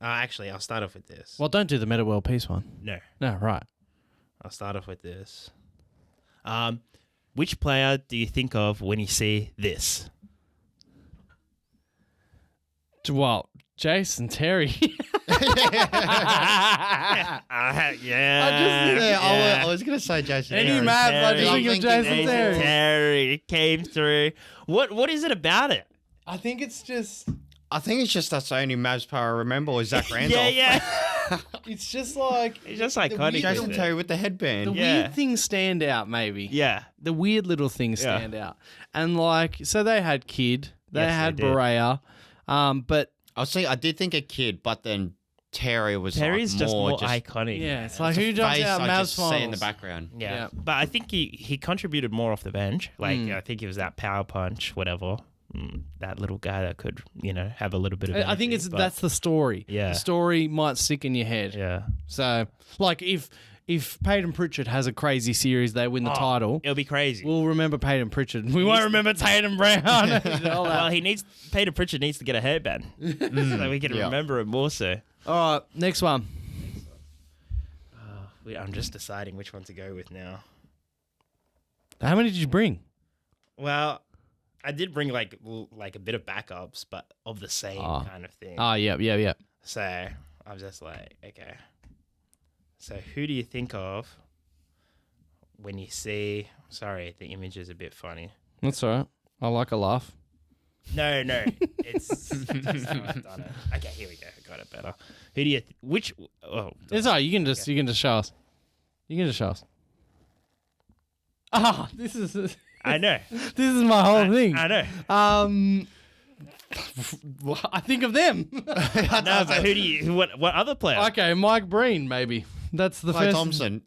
Actually, I'll start off with this. Well, don't do the Meta World Peace one. No, No, right. I'll start off with this. Which player do you think of when you see this? Well, Jason Terry. Yeah. I was gonna say Jason. Any Terry. math, I just Terry. think of I'm Jason thinking Terry. Terry came through. What is it about it? I think it's just. I think it's just that's the only Mavs player I remember was Zach Randolph. Yeah. It's just like. It's just weird iconic. Jason isn't it? Terry with the The headband. Yeah. weird things stand out, maybe. Yeah. The weird little things Yeah. stand out. And so they had Kid, they Yes, had they did. Berea, but I did think a kid, but then Terry was Terry's like just more just iconic. yeah, it's like a who jumps face out I Mavs just see in the finals? Yeah. background. Yeah. But I think he contributed more off the bench. Like I think he was that power punch, whatever. That little guy that could, have a little bit of. I think energy, but- that's the story. Yeah. The story might stick in your head. Yeah. So, like if Peyton Pritchard has a crazy series, they win the title. It'll be crazy. We'll remember Peyton Pritchard. We won't remember Tatum Brown. and all that. Well, Peter Pritchard needs to get a hairband so we can Yeah. remember him more so. All right, next one. I'm just deciding which one to go with now. How many did you bring? Well, I did bring like a bit of backups, but of the same kind of thing. Oh, yeah. So I was just like, okay. So who do you think of when you see? Sorry, the image is a bit funny. That's all right. I like a laugh. No. It's I've done it. Okay, here we go. I got it better. Who do you? Which? Oh, It's all right. You can just show us. You can just show us. Ah, this is I know. this is my whole thing. I know. I think of them. No, but who do you? What other player? Okay, Mike Breen, maybe. That's the Clay first. Thompson.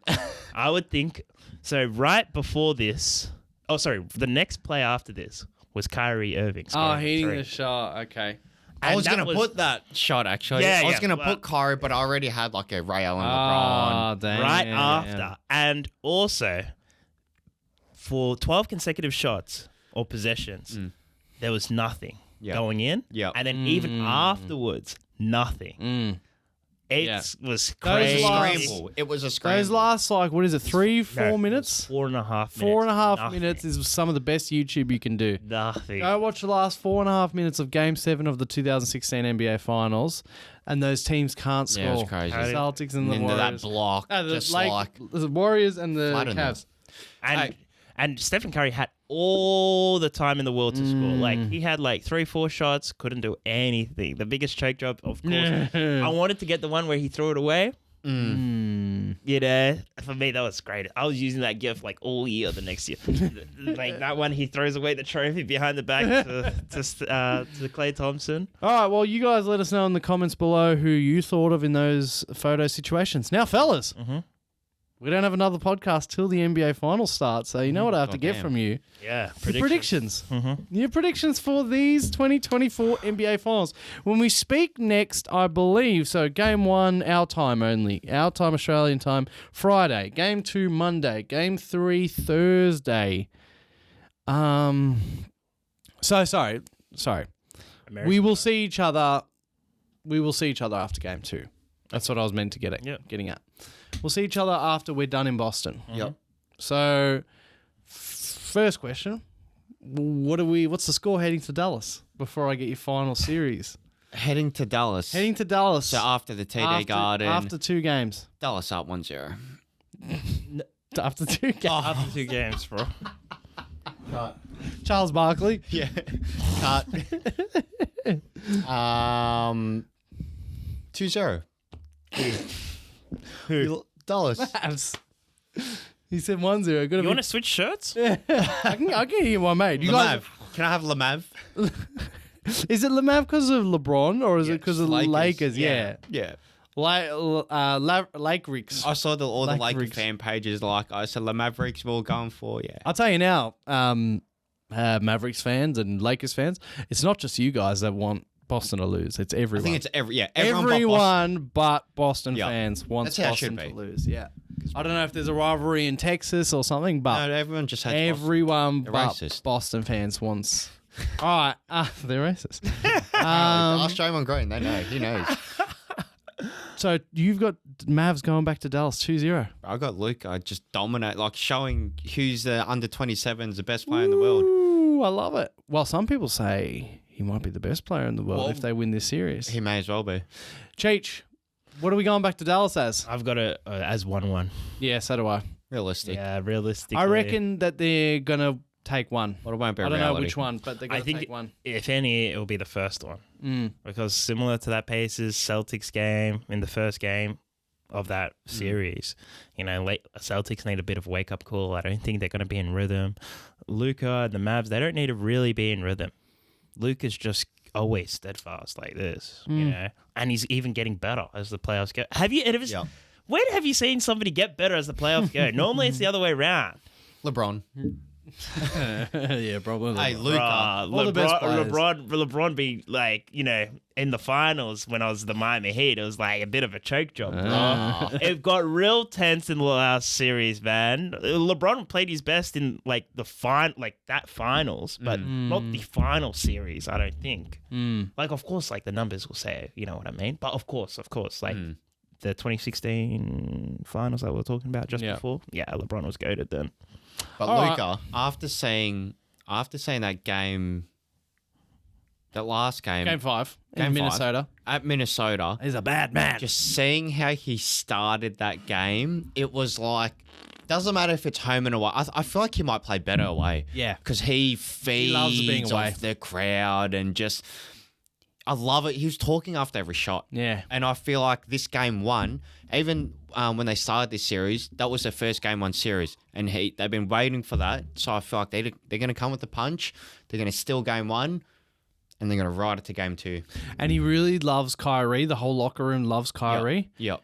I would think so. Right before this. Oh, sorry. The next play after this was Kyrie Irving. Oh, scoring hitting three. the shot. Okay. I And was that going to put that shot, actually. Yeah, I was yeah, going to well- put Kyrie, but I already had like a Ray Allen, LeBron. Ah, damn. right yeah, after, yeah. and also for 12 consecutive shots or possessions, there was nothing Yeah. going in. Yeah. And then even afterwards, nothing. Mm. It Yeah. was Those crazy. last- Scramble. It was a scramble. Those last, like, what is it, 3-4 No, it was minutes? 4.5 minutes. 4.5 Nothing. minutes is some of the best YouTube you can do. Nothing. Go watch the last 4.5 minutes of Game 7 of the 2016 NBA Finals, and those teams can't score. Yeah, it was crazy. The Celtics and the Into that Warriors. block. The just like the Warriors and the Flattened them. Cavs. And Stephen Curry had all the time in the world to score. Like, he had like 3-4 shots, couldn't do anything. The biggest choke job, of course. I wanted to get the one where he threw it away. You know, for me, that was great. I was using that gif like all year the next year. Like that one, he throws away the trophy behind the back to Clay Thompson. All right, well, you guys let us know in the comments below who you thought of in those photo situations. Now, fellas, we don't have another podcast till the NBA Finals start, so you know what I have to get damn. from you. Yeah, Your predictions. Your predictions for these 2024 NBA Finals. When we speak next, I believe, so Game 1, our time only. Our time, Australian time, Friday. Game 2, Monday. Game 3, Thursday. Sorry. American. We will see each other. We will see each other after Game 2. That's what I was meant to getting at. We'll see each other after we're done in Boston. Yep. So, first question: what's the score heading to Dallas? Before I get your final series, heading to Dallas. heading to Dallas. So after the TD Garden. after 2 games. Dallas up 1-0. After 2 games. After 2 games, bro. Charles Barkley. Yeah. Cut. 2-0. Who? Dallas. Mavs. He said 1-0. You want to switch shirts? I can hear my mate. You guys, Lamav. Can I have Lamav? is it Lamav because of LeBron or is it because of the Lakers. Lakers? Yeah. Yeah. Lake Ricks. I saw all the Laker Mavericks. fan pages like, I said, the Mavericks were going for, yeah. I'll tell you now, Mavericks fans and Lakers fans, it's not just you guys that want Boston to lose. It's I everyone. think it's everyone but Boston. Everyone but Boston Yeah. fans wants That's how it should Boston to be. lose. Yeah. I don't know if there's a rivalry in Texas or something, but No, everyone just hates everyone They're but racist. Boston fans wants. All right. They're racist. Boston. Ask Draymond Green. They know. He knows. So you've got Mavs going back to Dallas 2-0. I got Luka just dominate, like showing who's the under 27s the best player in the world. Ooh, I love it. Well, some people say he might be the best player in the world Well, if they win this series. He may as well be. Cheech, what are we going back to Dallas as? I've got it as 1-1. Yeah, so do I. Realistic. Yeah, realistically. I reckon that they're going to take one. But it won't be I a don't know reality. which one, but they're I going to think take one. if any, it will be the first one. Because similar to that Pacers Celtics game in the first game of that series, you know, Celtics need a bit of wake up call. I don't think they're going to be in rhythm. Luka and the Mavs, they don't need to really be in rhythm. Luka's just always steadfast like this, you know, and he's even getting better as the playoffs go. Have you ever? Yeah. When have you seen somebody get better as the playoffs go? Normally, it's the other way around. LeBron. Yeah, probably. Hey, Luka. All the best players. LeBron be like, you know, in the finals when I was the Miami Heat, it was like a bit of a choke job. It got real tense in the last series, man. LeBron played his best in like the finals, but not the final series. I don't think. Like, of course, like the numbers will say, you know what I mean. But of course, like. The 2016 finals that we were talking about just before, LeBron was goated then. But All Luka, after seeing that game, that last game, Game 5 in Game five. Minnesota. at Minnesota, He's a bad man. just seeing how he started that game, it was like Doesn't matter if it's home and away. I feel like he might play better away. Yeah. Because he feeds loves being away. off the crowd and just... I love it. He was talking after every shot. Yeah. And I feel like this game one, even when they started this series, that was their first game one series. And they've been waiting for that. So I feel like they're going to come with the punch. They're going to steal game one. And they're going to ride it to game two. And he really loves Kyrie. The whole locker room loves Kyrie. Yep.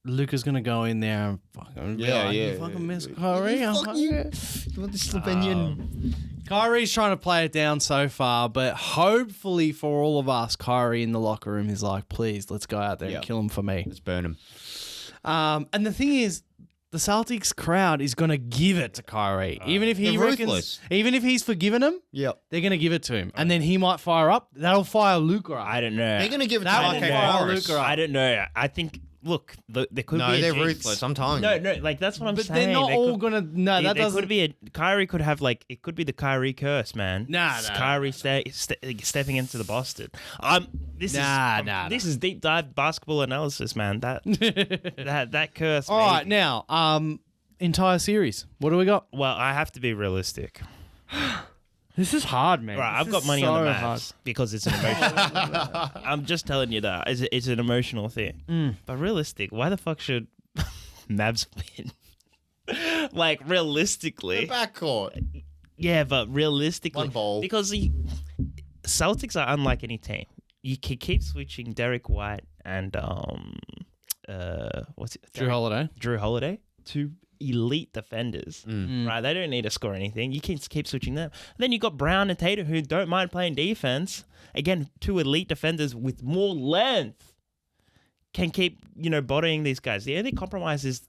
Luka's going to go in there and fucking be like, you fucking miss Kyrie? You want this Slovenian... Kyrie's trying to play it down so far, but hopefully for all of us, Kyrie in the locker room is like, please, let's go out there and kill him for me. Let's burn him. And the thing is, the Celtics crowd is going to give it to Kyrie. Even if he reckons, ruthless. even if he's forgiven him, Yep. they're going to give it to him. And then he might fire up. That'll fire Luka up. I don't know. They're going to give it to That RK will fire Morris. Luka up. I don't know. I think. Look, there could No, be. A they're jinx. ruthless. I'm telling you. No, like that's what I'm But saying. they're not They all could- going to... No, that there doesn't... could be Kyrie could have like it could be the Kyrie curse, man. Nah. Kyrie stepping into the Boston. This is deep dive basketball analysis, man. That curse. All right, now, entire series. What do we got? Well, I have to be realistic. This is hard, man. Right, I've got money on the Mavs because it's an emotional. I'm just telling you that it's an emotional thing. But realistic, why the fuck should Mavs win? Like realistically, The backcourt. yeah, but realistically, One ball. because the Celtics are unlike any team. You can keep switching Derek White and what's it? Drew Holiday. To elite defenders, right? They don't need to score anything. You can keep switching them. Then you got Brown and Tatum who don't mind playing defense. Again, two elite defenders with more length can keep bodying these guys. The only compromise is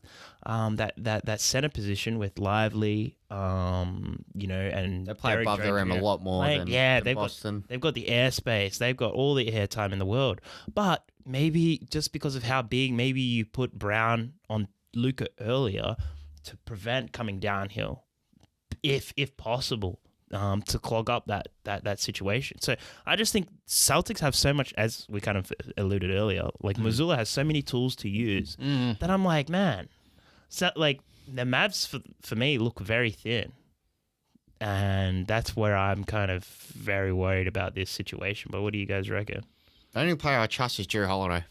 that center position with Lively, and They play Derek above the rim Jones, a lot more than they've Boston. They've got the airspace. They've got all the airtime in the world. But maybe just because of how big, maybe you put Brown on Luka earlier to prevent coming downhill, if possible, to clog up that situation. So I just think Celtics have so much, as we kind of alluded earlier, like Missoula has so many tools to use that I'm like, man, so like the Mavs for me look very thin. And that's where I'm kind of very worried about this situation. But what do you guys reckon? The only player I trust is Drew Holiday.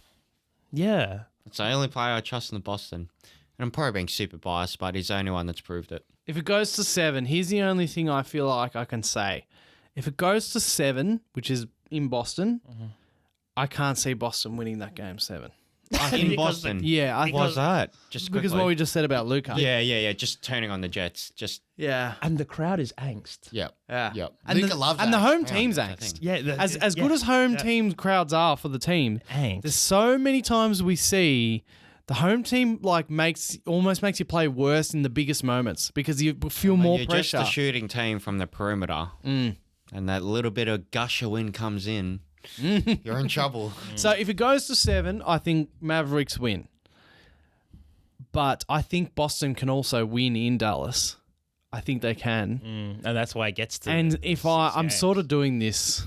Yeah. It's the only player I trust in the Boston. And I'm probably being super biased, but he's the only one that's proved it. If it goes to 7, here's the only thing I feel like I can say. If it goes to 7, which is in Boston, I can't see Boston winning that game 7. In Boston? Yeah, I Why's that? Just because quickly. what we just said about Luka. Yeah. Just turning on the Jets. Yeah. And the crowd is angst. Yep. Yeah. Yep. And Luka the, loves and that. the home Yeah, team's that's the angst. thing. Yeah. As good as home team crowds are for the team, angst. there's so many times we see the home team almost makes you play worse in the biggest moments because you feel more You're pressure. just a shooting team from the perimeter, and that little bit of gusher wind comes in, you're in trouble. So if it goes to 7, I think Mavericks win. But I think Boston can also win in Dallas. I think they can. And that's why it gets to. And if I'm sort of doing this,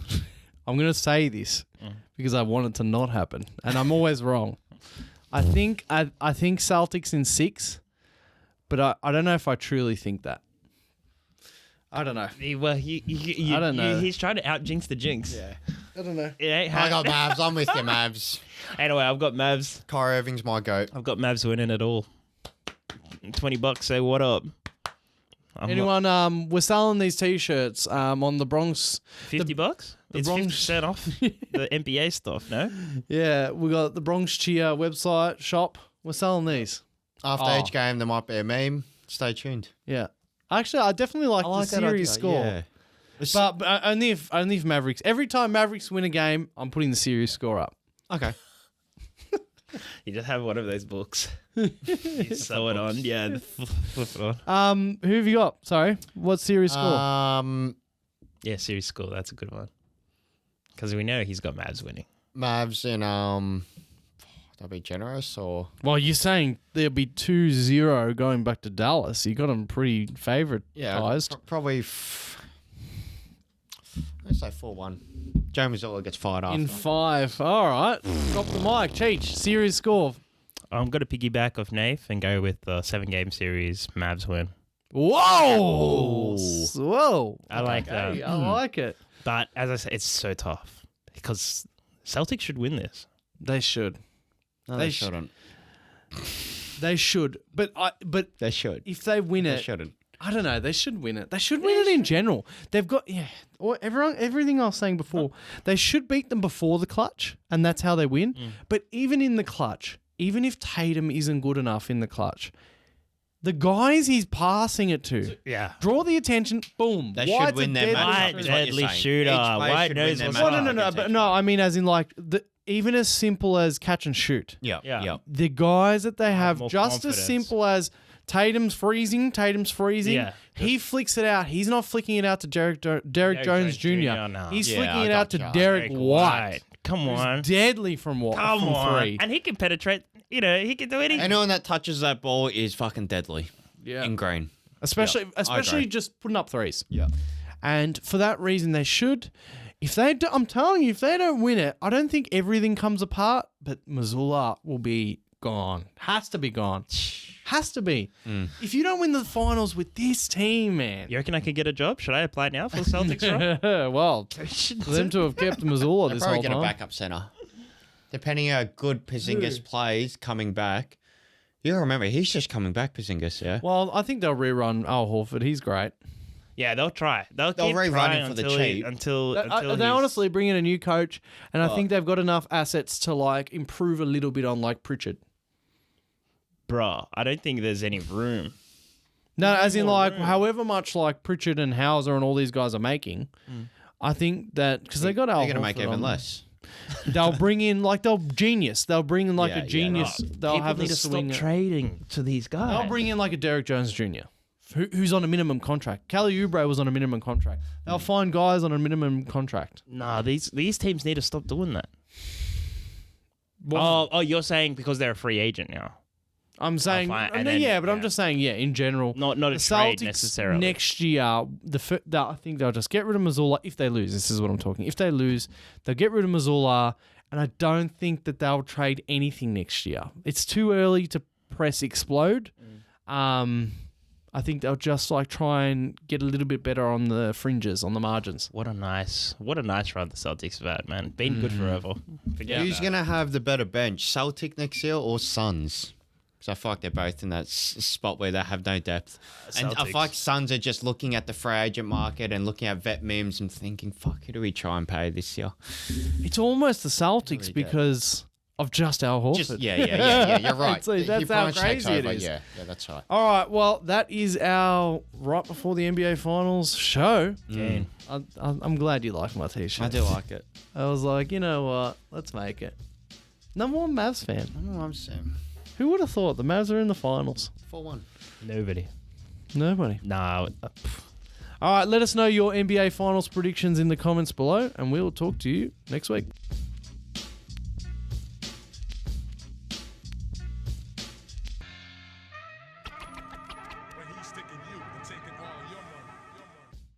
I'm going to say this because I want it to not happen. And I'm always wrong. I think Celtics in 6, but I don't know if I truly think that. I don't know. Well, I don't know. He's trying to out jinx the jinx. Yeah. I don't know. It ain't I got happening. Mavs. I'm with you, Mavs. Anyway, I've got Mavs. Kyrie Irving's my goat. I've got Mavs winning it all. $20. Say what up? Anyone? We're selling these T-shirts on the Bronx. $50? It's Bronx- 50% off the NBA stuff. No. Yeah, we got the Bronx Cheer website shop. We're selling these. After each game, there might be a meme. Stay tuned. Yeah, actually, I definitely like the series score. Yeah. But only if Mavericks. Every time Mavericks win a game, I'm putting the series score up. Okay. You just have one of those books. You sew it on. Yeah. Flip it on. Who have you got? Sorry, what series score? Yeah, series score. That's a good one. Because we know he's got Mavs winning. Mavs in they'll be generous or Well, you're saying there'll be 2-0 going back to Dallas. You got them pretty favoritized. probably. Let's say 4-1. Joe Mazzola gets fired off. In 5. All right. Drop the mic. Cheech, series score. I'm going to piggyback off Nath and go with the 7-game series Mavs win. Whoa! Whoa! I like that. Okay, I like it. But as I said, it's so tough because Celtics should win this. They should. No, They they sh- shouldn't. They should. But They should. if they win They it, shouldn't. I don't know. They should win it. They should win it in general. They've got everything I was saying before. They should beat them before the clutch, and that's how they win. But even in the clutch, even if Tatum isn't good enough in the clutch, the guys he's passing it to, draw the attention. Boom. They should win their matchup. White is what you're deadly saying. shooter. Each player White should knows win their what's matchup up. No. against But each no, other. I mean, as in like even as simple as catch and shoot. Yeah. Yeah. Yeah. The guys that they have, more just as confidence. simple as Tatum's freezing. Yeah. He flicks it out. He's not flicking it out to Derek Jones Jones Jr. Jr., no. He's Yeah, flicking I it out to gotcha. Derek White. Come Who's on. deadly from Come from on. three. And he can penetrate. You know, he can do anything. Anyone that touches that ball is fucking deadly. Yeah. In green. Especially agree. just putting up threes. Yeah. And for that reason, they should. If they, I'm telling you, if they don't win it, I don't think everything comes apart. But Missoula will be gone. Has to be gone. Has to be. If you don't win the finals with this team, man. You reckon I could get a job? Should I apply now for the Celtics? Bro? Well, for them to have kept Missoula They're this probably whole get a time. backup center. Depending how good Porzingis plays coming back. You gotta remember, he's just coming back, Porzingis, yeah? Well, I think they'll rerun Al Horford. He's great. Yeah, they'll try. They'll keep rerun trying him for the until cheap. until They he's- honestly bring in a new coach, and I think they've got enough assets to like improve a little bit on like Pritchard. Bro, I don't think there's any room. No, as in more like room. however much like Pritchard and Hauser and all these guys are making, I think that because they got Al They're gonna make Horford even on- less. They'll bring in like they'll bring in like Yeah, a yeah, genius. They'll People have need a to swing. stop trading to these guys. They'll bring in like a Derek Jones Jr. Who's on a minimum contract. Kelly Oubre was on a minimum contract. They'll find guys on a minimum contract. Nah, these teams need to stop doing that. Oh, you're saying because they're a free agent now. I'm saying, fine. no, And then- yeah, but I'm yeah. just saying, yeah, in general. Not a the trade Celtics necessarily. next year, I think they'll just get rid of Missoula if they lose. This is what I'm talking. If they lose, they'll get rid of Missoula, and I don't think that they'll trade anything next year. It's too early to press explode. I think they'll just like try and get a little bit better on the fringes, on the margins. What a nice run the Celtics have had, man. Been good forever. Forget Who's that. gonna have the better bench, Celtic next year or Suns? Because I feel like they're both in that spot where they have no depth. And I Celtics. feel like Suns are just looking at the free agent market and looking at vet memes and thinking, fuck, who do we try and pay this year? It's almost the Celtics Really because of just Al Horford. Just yeah, you're right. So that's He how pretty much takes crazy it over. is. Yeah, that's right. All right, well, that is our right before the NBA Finals show. I'm glad you like my t-shirt. I do like it. I was like, you know what? Let's make it. Number one Mavs fan. I know I'm Sam. Who would have thought the Mavs are in the finals? 4-1. Nobody. Nobody. Nah. All right, let us know your NBA Finals predictions in the comments below, and we will talk to you next week. But he's sticking you and taking all